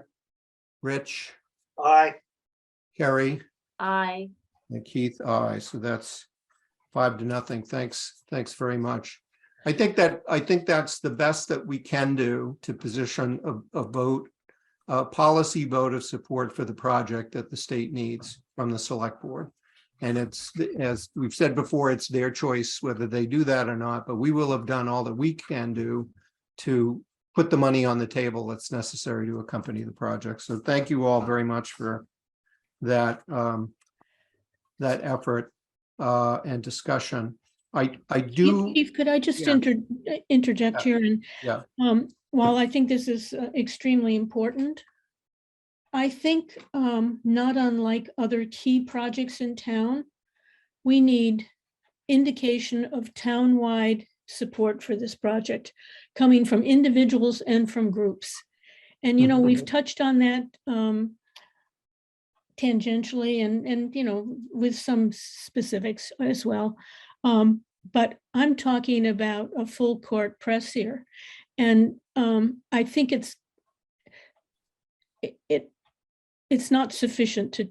Rich, Aye. Kerry, I, and Keith, aye. So that's 5-0. Thanks very much. I think that's the best that we can do to position a vote, a policy vote of support for the project that the state needs from the select board. And it's, as we've said before, it's their choice whether they do that or not, but we will have done all that we can do to put the money on the table that's necessary to accompany the project. So thank you all very much for that, that effort and discussion. I do. Keith, could I just Yeah. interject here? And Yeah. while I think this is extremely important, I think not unlike other key projects in town, we need indication of townwide support for this project coming from individuals and from groups. And, we've touched on that tangentially and, with some specifics as well. But I'm talking about a full court press here. And I think it's not sufficient to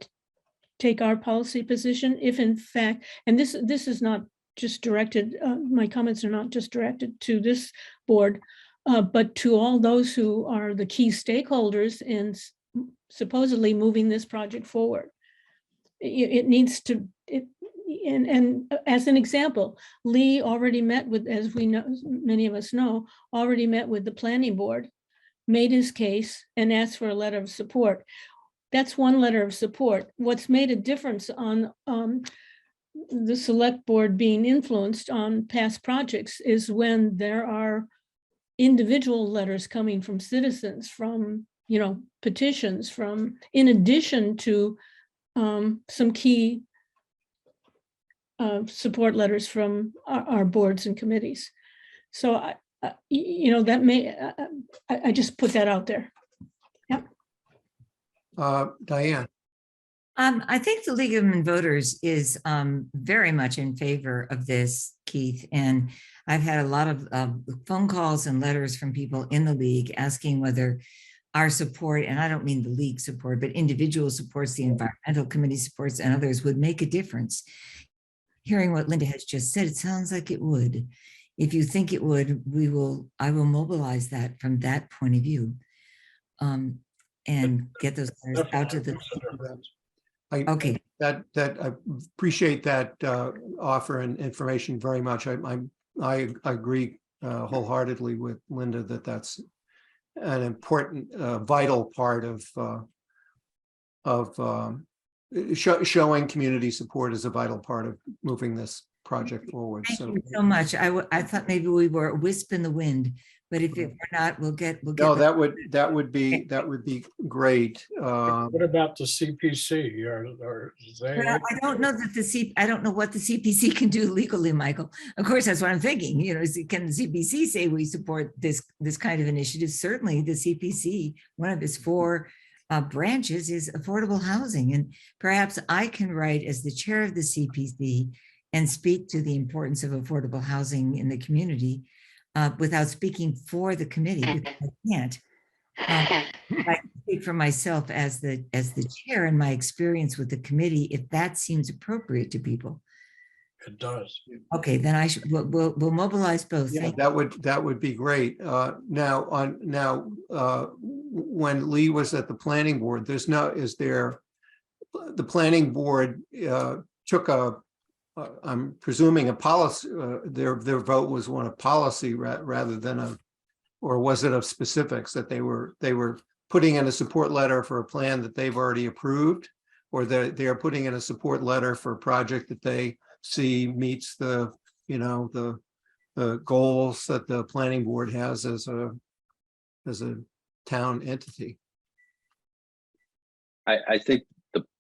take our policy position if in fact, and this is not just directed, my comments are not just directed to this board, but to all those who are the key stakeholders in supposedly moving this project forward. It needs to, and as an example, Lee already met with, as we know, many of us know, already met with the planning board, made his case and asked for a letter of support. That's one letter of support. What's made a difference on the select board being influenced on past projects is when there are individual letters coming from citizens, from, petitions, from, in addition to some key support letters from our boards and committees. So that may, I just put that out there. Diane, I think the League of Women Voters is very much in favor of this, Keith. And I've had a lot of phone calls and letters from people in the league asking whether our support, and I don't mean the league support, but individual supports, the environmental committee supports, and others would make a difference. Hearing what Linda has just said, it sounds like it would. If you think it would, I will mobilize that from that point of view, and get those letters out to the. Okay. I appreciate that offer and information very much. I agree wholeheartedly with Linda that that's an important, vital part of showing community support is a vital part of moving this project forward. Thank So you so much. I thought maybe we were a wisp in the wind, but if we're not, we'll get. no, that would be great. What about the CPC? Are they? Well, I don't know that I don't know what the CPC can do legally, Michael. Of course, that's what I'm thinking. Can the CPC say we support this kind of initiative? Certainly, the CPC, one of its 4 branches is affordable housing, and perhaps I can write as the chair of the CPC and speak to the importance of affordable housing in the community without speaking for the committee, because I can't. I speak for myself as the chair and my experience with the committee, if that seems appropriate to people. It does. Okay, then we'll mobilize both. Yeah, that would be great. Now, when Lee was at the planning board, the planning board took I'm presuming a policy, their vote was one of policy rather than or was it of specifics, that they were putting in a support letter for a plan that they've already approved, or they are putting in a support letter for a project that they see meets the goals that the planning board has as a town entity. I think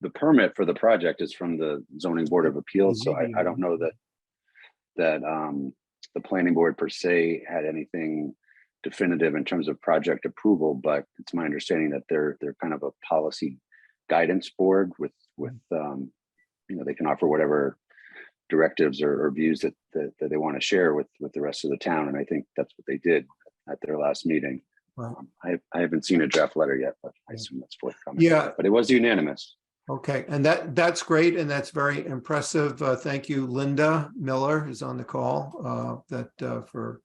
the permit for the project is from the zoning board of appeals. So I don't know that the planning board per se had anything definitive in terms of project approval, but it's my understanding that they're kind of a policy guidance board with they can offer whatever directives or views that they want to share with the rest of the town. And I think that's what they did at their last meeting. Right. I haven't seen a draft letter yet, but I assume that's forthcoming. Yeah. But it was unanimous. Okay, and that's great, and that's very impressive. Thank you, Linda Miller is on the call. For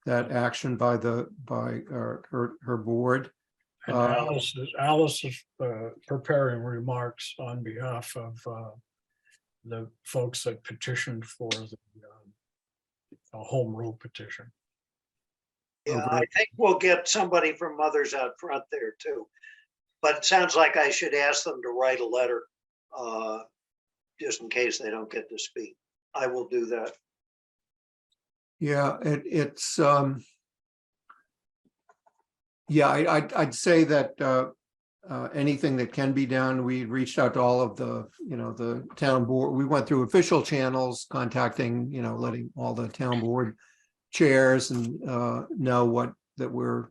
that action by her board. And Alice is preparing remarks on behalf of the folks that petitioned for the home rule petition. Yeah, I think we'll get somebody from Mothers Out Front there too. But it sounds like I should ask them to write a letter just in case they don't get to speak. I will do that. Yeah, I'd say that anything that can be done, we reached out to all of the town board. We went through official channels, contacting, letting all the town board chairs and know that we're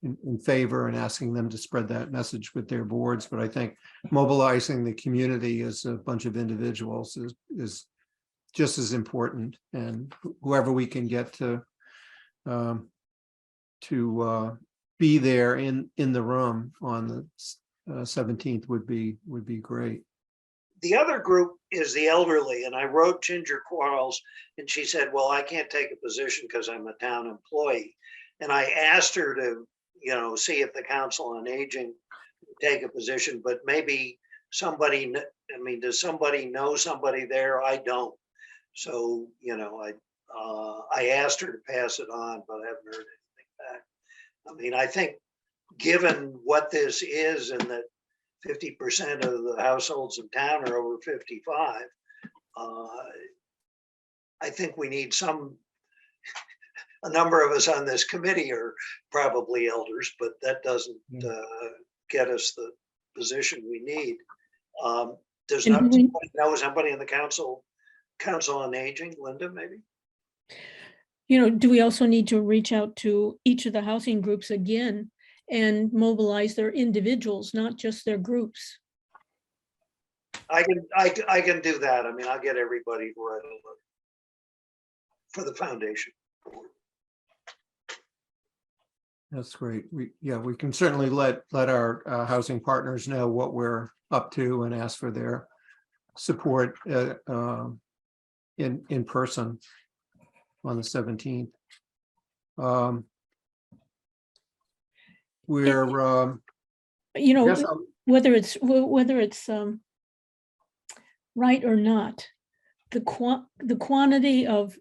in favor, and asking them to spread that message with their boards. But I think mobilizing the community as a bunch of individuals is just as important, and whoever we can get to be there in the room on the 17th would be great. The other group is the elderly, and I wrote Ginger Quarles, and she said, well, I can't take a position because I'm a town employee. And I asked her to, see if the Council on Aging would take a position, but maybe somebody, does somebody know somebody there? I don't. So, I asked her to pass it on, but I haven't heard anything back. I think given what this is, and that 50% of the households in town are over 55, I think we need a number of us on this committee are probably elders, but that doesn't get us the position we need. Does And not who we- know somebody in the council on aging, Linda, maybe? Do we also need to reach out to each of the housing groups again and mobilize their individuals, not just their groups? I can do that. I mean, I'll get everybody to write a letter for the foundation. That's great. We can certainly let our housing partners know what we're up to and ask for their support in person on the 17th. We're yes, Whether it's right or not, the quantity of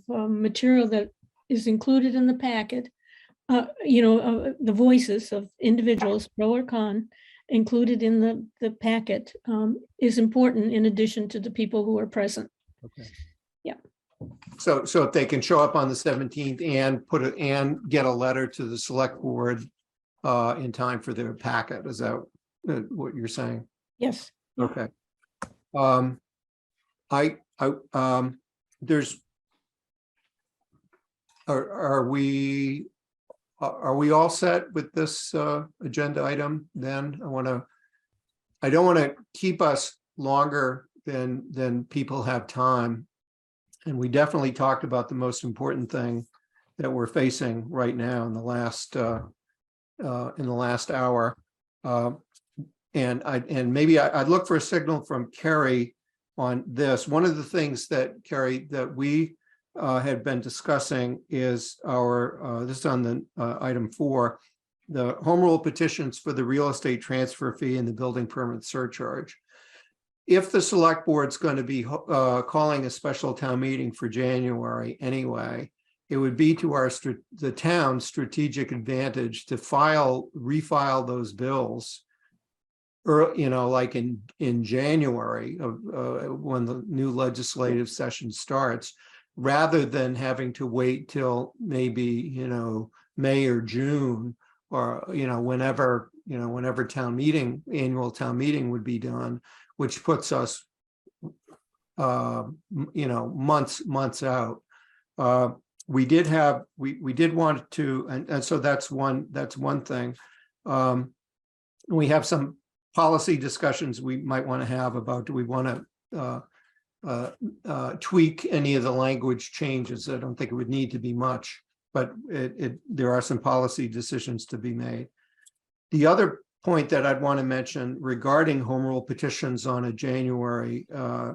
material that is included in the packet, the voices of individuals, pro or con, included in the packet is important in addition to the people who are present. okay. Yeah. So if they can show up on the 17th and get a letter to the select board in time for their packet, is that what you're saying? Yes. Okay. There's, are we all set with this agenda item then? I don't want to keep us longer than people have time. And we definitely talked about the most important thing that we're facing right now in the last hour. And maybe I'd look for a signal from Carrie on this. One of the things that, Carrie, that we had been discussing is this is on the item 4, the home rule petitions for the real estate transfer fee and the building permit surcharge. If the select board's going to be calling a special town meeting for January anyway, it would be to the town's strategic advantage to refile those bills, or like in January of when the new legislative session starts, rather than having to wait till maybe May or June, or whenever annual town meeting would be done, which puts us months out. We did want to, and so that's one thing. We have some policy discussions we might want to have about, do we want to tweak any of the language changes? I don't think it would need to be much, but there are some policy decisions to be made. The other point that I'd want to mention regarding home rule petitions on a January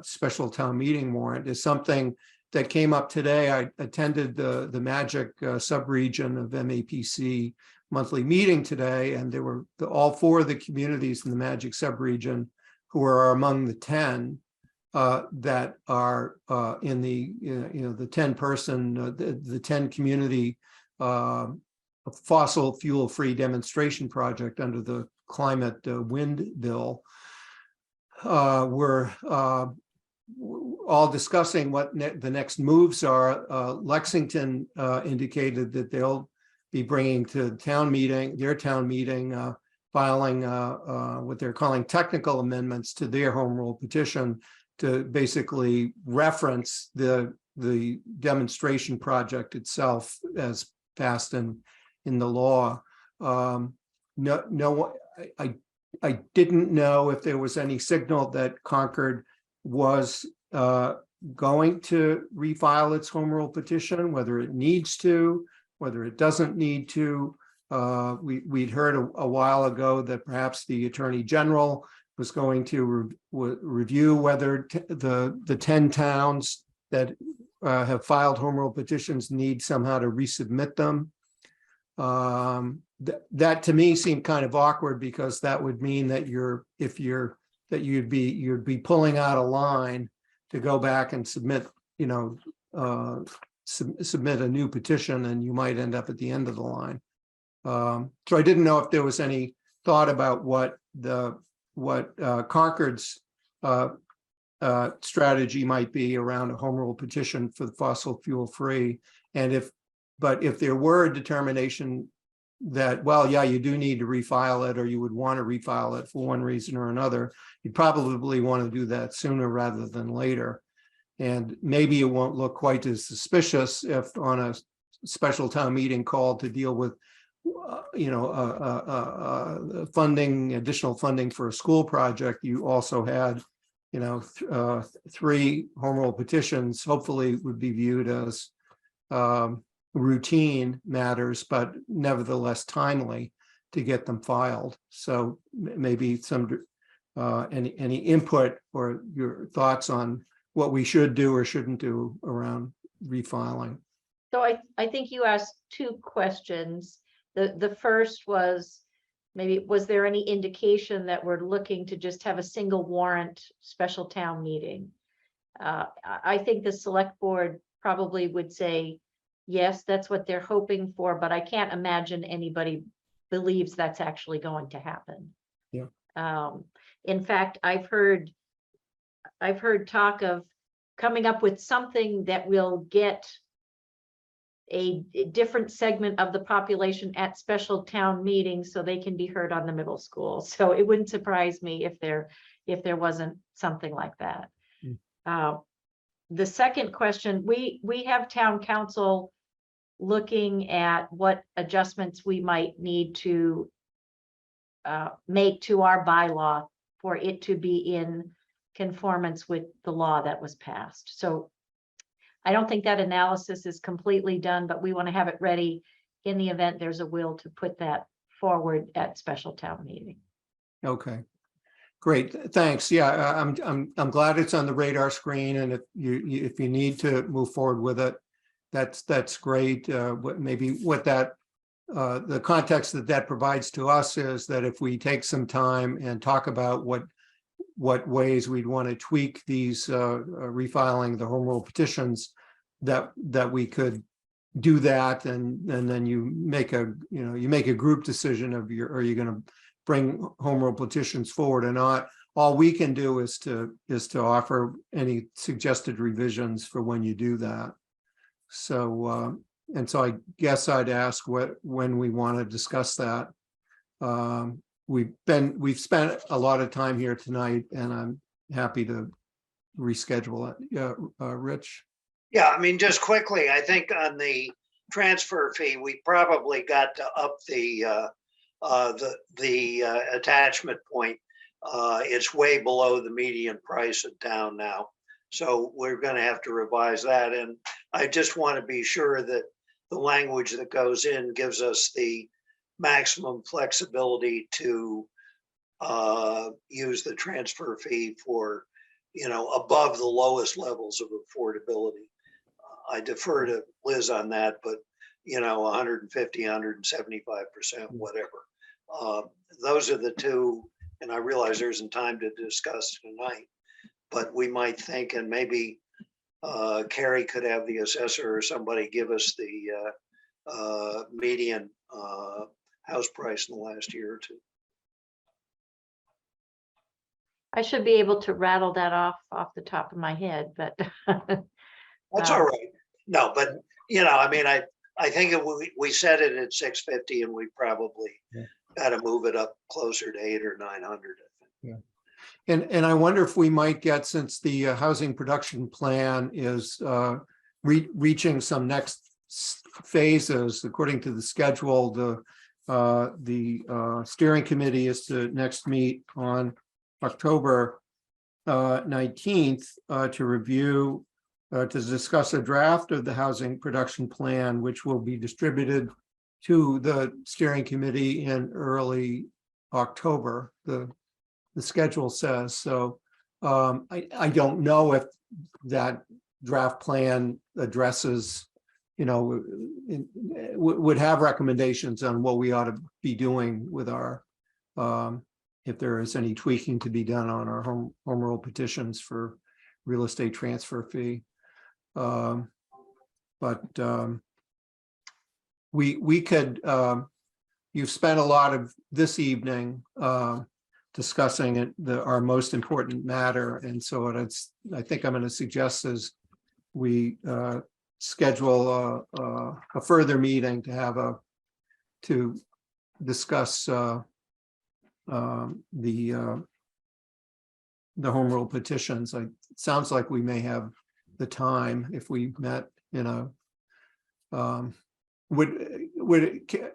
special town meeting warrant is something that came up today. I attended the Magic subregion of MAPC monthly meeting today, and there were all 4 of the communities in the Magic subregion who are among the 10 that are in the the 10-person the 10 community fossil fuel free demonstration project under the climate wind bill. We're all discussing what the next moves are. Lexington indicated that they'll be bringing to their town meeting, filing what they're calling technical amendments to their home rule petition to basically reference the demonstration project itself as passed in the law. I didn't know if there was any signal that Concord was going to refile its home rule petition, whether it needs to, whether it doesn't need to. We'd heard a while ago that perhaps the Attorney General was going to review whether the 10 towns that have filed home rule petitions need somehow to resubmit them. That to me seemed kind of awkward, because that would mean that you'd be pulling out a line to go back and submit submit a new petition, and you might end up at the end of the line. So I didn't know if there was any thought about what Concord's strategy might be around a home rule petition for the fossil fuel free. And but if there were a determination that, well, yeah, you do need to refile it, or you would want to refile it for one reason or another, you'd probably want to do that sooner rather than later. And maybe it won't look quite as suspicious if on a special town meeting called to deal with, funding, additional funding for a school project, you also had, 3 home rule petitions, hopefully would be viewed as routine matters, but nevertheless timely to get them filed. So maybe some any input or your thoughts on what we should do or shouldn't do around refiling. So I think you asked 2 questions. The first was, maybe, was there any indication that we're looking to just have a single warrant special town meeting? I think the select board probably would say, yes, that's what they're hoping for, but I can't imagine anybody believes that's actually going to happen. Yeah. In fact, I've heard talk of coming up with something that will get a different segment of the population at special town meetings so they can be heard on the middle school. So it wouldn't surprise me if there wasn't something like that. The second question, we have town council looking at what adjustments we might need to make to our bylaw for it to be in conformance with the law that was passed. So I don't think that analysis is completely done, but we want to have it ready in the event there's a will to put that forward at special town meeting. Okay, great, thanks. Yeah, I'm glad it's on the radar screen, and if you need to move forward with it, that's great. The context that provides to us is that if we take some time and talk about what ways we'd want to tweak these refiling the home rule petitions, that we could do that, and then you make a group decision of are you going to bring home rule petitions forward or not. All we can do is to offer any suggested revisions for when you do that. So so I guess I'd ask when we want to discuss that. We've spent a lot of time here tonight, and I'm happy to reschedule it. Yeah, Rich. Yeah, I mean, just quickly, I think on the transfer fee, we probably got to up the attachment point. It's way below the median price in town now. So we're going to have to revise that. And I just want to be sure that the language that goes in gives us the maximum flexibility to use the transfer fee for, above the lowest levels of affordability. I defer to Liz on that, but 150, 175%, whatever. Those are the 2, and I realize there isn't time to discuss tonight, but we might think, and maybe Carrie could have the assessor or somebody give us the median house price in the last year or 2. I should be able to rattle that off the top of my head, but That's all right. No, but I mean, I think we set it at 650, and we probably got to move it up closer to 800 or 900. I think. Yeah, and I wonder if we might get, since the housing production plan is reaching some next phases according to the schedule. The steering committee is to next meet on October 19th to review. To discuss a draft of the housing production plan, which will be distributed to the steering committee in early October, the schedule says. So I don't know if that draft plan addresses, would have recommendations on what we ought to be doing with our, if there is any tweaking to be done on our home rule petitions for real estate transfer fee. We could, you've spent a lot of this evening discussing it, our most important matter. And so what I think I'm going to suggest is we schedule a further meeting to discuss the home rule petitions. It sounds like we may have the time if we met in a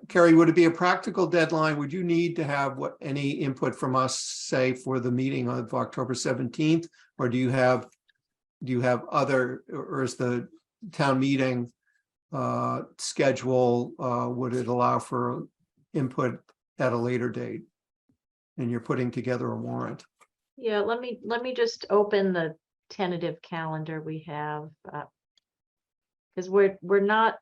Carrie, would it be a practical deadline? Would you need to have any input from us, say, for the meeting of October 17th? Or do you have other, or is the town meeting schedule, would it allow for input at a later date? And you're putting together a warrant. Yeah, let me just open the tentative calendar we have. Because we're not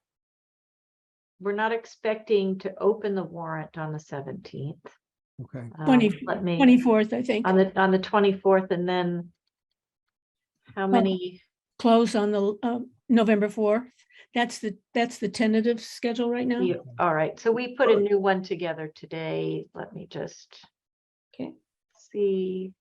expecting to open the warrant on the 17th. Okay. 24th, I think. On the 24th, and then how many? Close on the November 4th. That's the tentative schedule right now. All right, so we put a new one together today. Let me just see.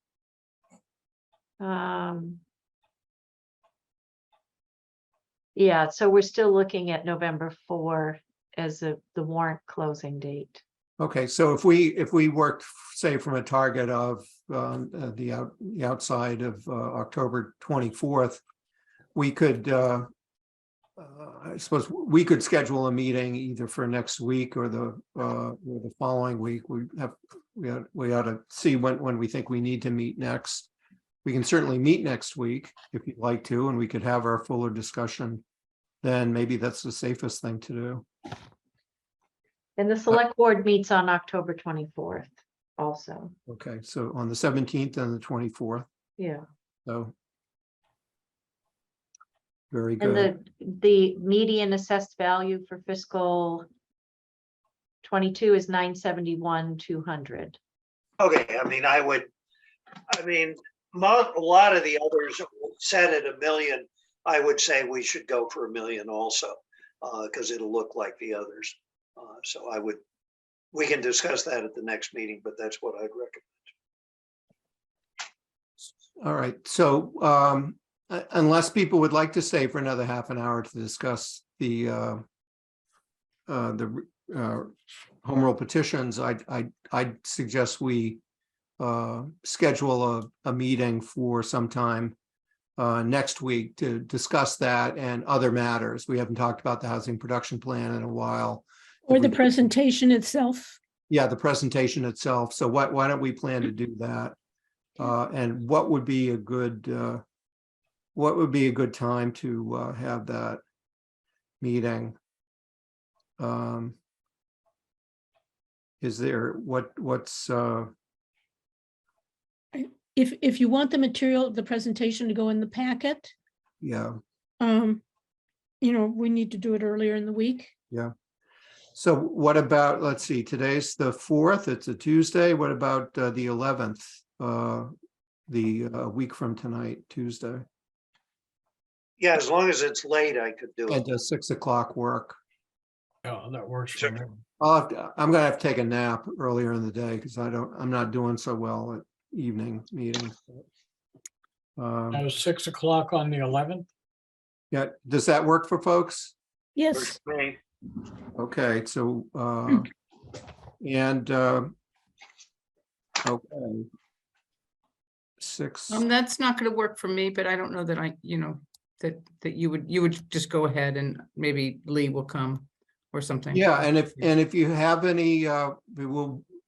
Yeah, so we're still looking at November 4 as the warrant closing date. Okay, so if we worked, say, from a target of the outside of October 24th, we could, I suppose, we could schedule a meeting either for next week or the following week. We ought to see when we think we need to meet next. We can certainly meet next week if you'd like to, and we could have our fuller discussion. Then maybe that's the safest thing to do. And the select board meets on October 24th also. Okay, so on the 17th and the 24th. Yeah. So very And good. the median assessed value for fiscal 22 is 971,200. Okay, a lot of the others set at $1 million. I would say we should go for $1 million also, because it'll look like the others. So we can discuss that at the next meeting, but that's what I'd recommend. All right, so unless people would like to stay for another half an hour to discuss the home rule petitions, I'd suggest we schedule a meeting for sometime next week to discuss that and other matters. We haven't talked about the housing production plan in a while. Or the presentation itself. Yeah, the presentation itself. So why don't we plan to do that? And what would be a good time to have that meeting? Is there what's If you want the material, the presentation to go in the packet, yeah. we need to do it earlier in the week. Yeah. So what about, let's see, today's the 4th, it's a Tuesday. What about the 11th, the week from tonight, Tuesday? Yeah, as long as it's late, I could do And it. does 6 o'clock work? Yeah, that works for me. I'm gonna have to take a nap earlier in the day because I'm not doing so well at evening meetings. That was 6 o'clock on the 11th. Yeah, does that work for folks? Yes, Works for me. Okay, so okay. 6. That's not going to work for me, but I don't know that that you would just go ahead and maybe Lee will come or something. Yeah, and if you have any,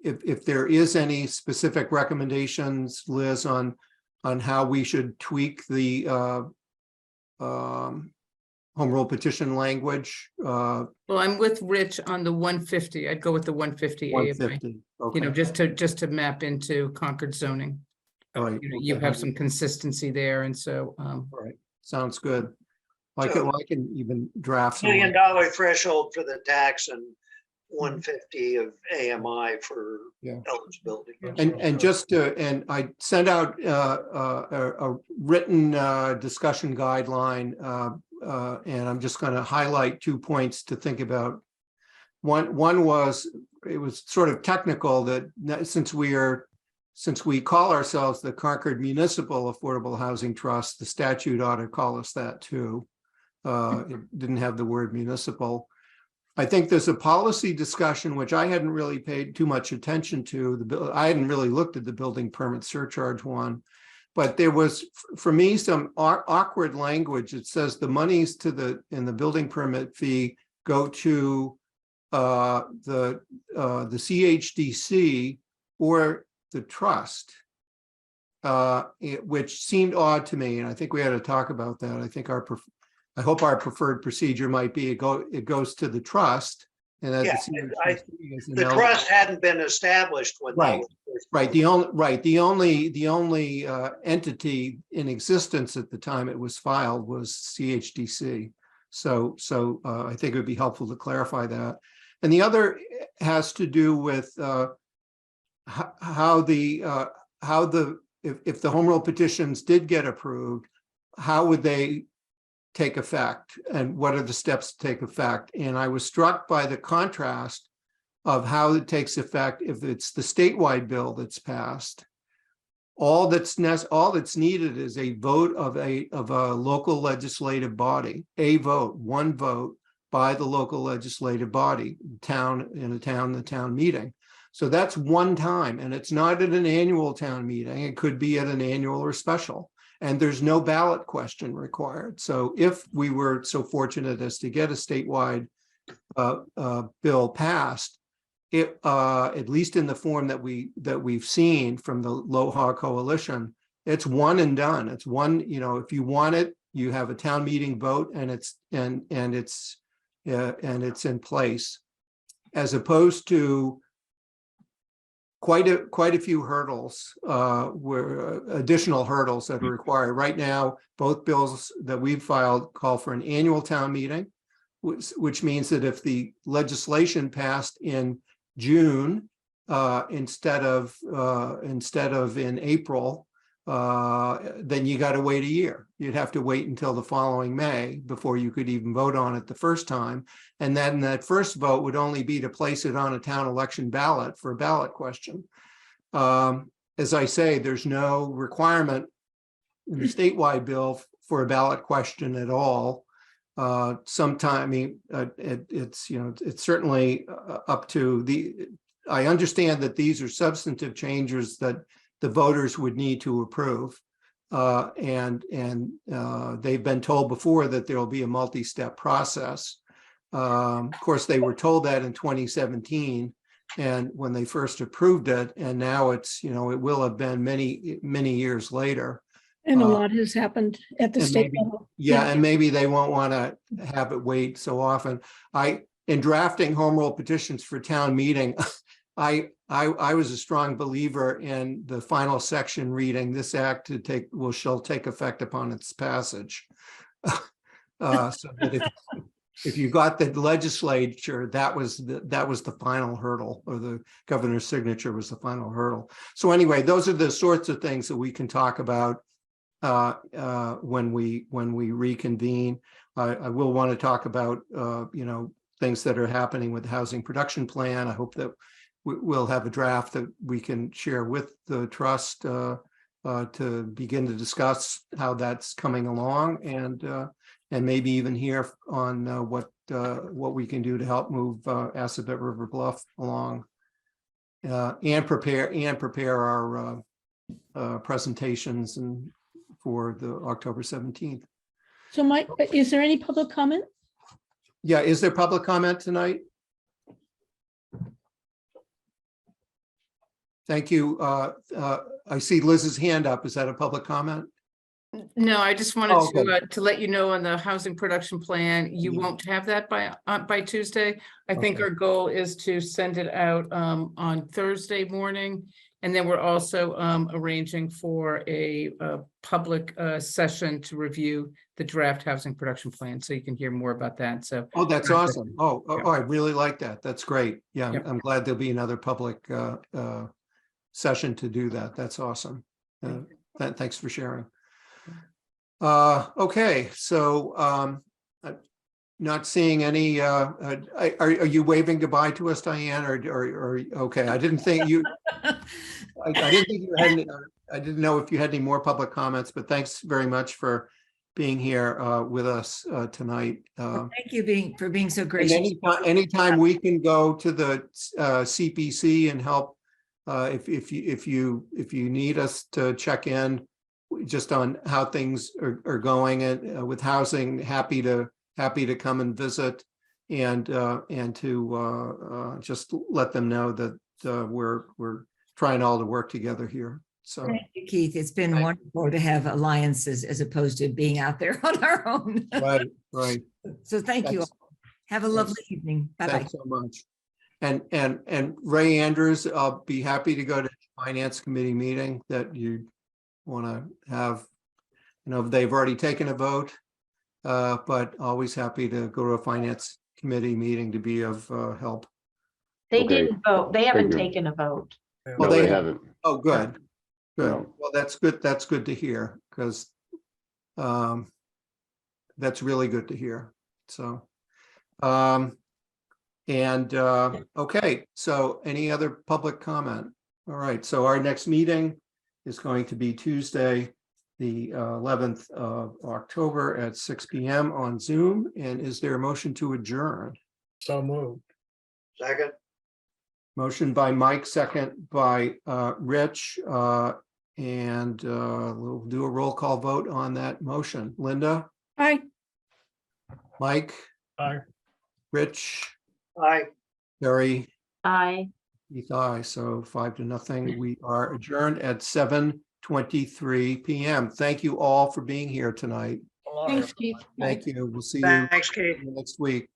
if there is any specific recommendations, Liz, on how we should tweak the home rule petition language. Well, I'm with Rich on the 150. I'd go with the 150 AMI. 150. Okay. Just to map into Concord zoning. Right, You okay. have some consistency there, and so All right, sounds good. I can even draft $1 some. million threshold for the tax and 150 of AMI for Yeah. eligibility. And I sent out a written discussion guideline, and I'm just going to highlight 2 points to think about. One was, it was sort of technical that since we are since we call ourselves the Concord Municipal Affordable Housing Trust, the statute ought to call us that too. It didn't have the word municipal. I think there's a policy discussion, which I hadn't really paid too much attention to. I hadn't really looked at the building permit surcharge one, but there was, for me, some awkward language. It says the monies in the building permit fee go to the CHDC or the trust, which seemed odd to me, and I think we had to talk about that. I hope our preferred procedure might be it goes to the trust, and that Yeah, CHDC is The trust hadn't been established when that Right. was first Right. The only entity in existence at the time it was filed was CHDC. So I think it would be helpful to clarify that. And the other has to do with how if the home rule petitions did get approved, how would they take effect, and what are the steps to take effect? And I was struck by the contrast of how it takes effect if it's the statewide bill that's passed. All that's needed is a vote of a local legislative body, one vote by the local legislative body, the town meeting. So that's one time, and it's not at an annual town meeting. It could be at an annual or special, and there's no ballot question required. So if we were so fortunate as to get a statewide bill passed, it at least in the form that we've seen from the LOHA Coalition, it's one and done. It's one, if you want it, you have a town meeting vote, and it's in place, as opposed to quite a few hurdles, additional hurdles that are required. Right now, both bills that we've filed call for an annual town meeting, which means that if the legislation passed in June instead of in April, then you got to wait a year. You'd have to wait until the following May before you could even vote on it the first time. And then that first vote would only be to place it on a town election ballot for a ballot question. As I say, there's no requirement in the statewide bill for a ballot question at all. It's certainly up to I understand that these are substantive changes that the voters would need to approve. And they've been told before that there will be a multi-step process. Of course, they were told that in 2017, and when they first approved it, and now it will have been many years later. And a lot has happened at the state level. Yeah, and maybe they won't want to have it wait so often. In drafting home rule petitions for town meeting, I was a strong believer in the final section reading, "This act shall take effect upon its passage." So that if you got the legislature, that was the final hurdle, or the governor's signature was the final hurdle. So anyway, those are the sorts of things that we can talk about when we reconvene. I will want to talk about things that are happening with the housing production plan. I hope that we'll have a draft that we can share with the trust to begin to discuss how that's coming along, and maybe even hear on what we can do to help move Assabet River Bluff along, and prepare our presentations for the October 17th. So Mike, is there any public comment? Yeah, is there public comment tonight? Thank you. I see Liz's hand up. Is that a public comment? No, I just wanted Oh, okay. to let you know on the housing production plan, you won't have that by Tuesday. I think Okay. our goal is to send it out on Thursday morning. And then we're also arranging for a public session to review the draft housing production plan, so you can hear more about that. So, Oh, that's awesome. Oh, Yeah. I really like that. That's great. Yeah, Yep. I'm glad there'll be another public session to do that. That's awesome. Thanks for sharing. Okay, so not seeing any, are you waving goodbye to us, Diane, or, okay, I didn't think you, I didn't think you had any, I didn't know if you had any more public comments, but thanks very much for being here with us tonight. Thank you for being so And gracious. anytime we can go to the CPC and help, if you need us to check in just on how things are going and with housing, happy to come and visit and to just let them know that we're trying all to work together here. So Thank you, Keith. It's been wonderful to have alliances as opposed to being out there on our own. right. So thank you. Thanks. All. Have a lovely evening. Bye-bye. Thanks so much. And Ray Andrews, I'll be happy to go to the Finance Committee meeting that you want to have. You know, they've already taken a vote, but always happy to go to a Finance Committee meeting to be of help. They Okay. didn't vote. They haven't Thank you. taken a vote. Well, No, they they- haven't. Oh, good. Good. No. Well, that's good. That's good to hear because that's really good to hear. So, okay, so any other public comment? All right, so our next meeting is going to be Tuesday, the 11th of October at 6 p.m. on Zoom. And is there a motion to adjourn? So moved. Second, Motion by Mike, second by Rich. And we'll do a roll call vote on that motion. Linda, Aye. Mike, Aye. Rich, aye. Terry, I. Keith, aye. So 5-0. We are adjourned at 7:23 p.m. Thank you all for being here tonight. Thanks, Keith. Thank you. We'll see you Thanks, Keith. next week.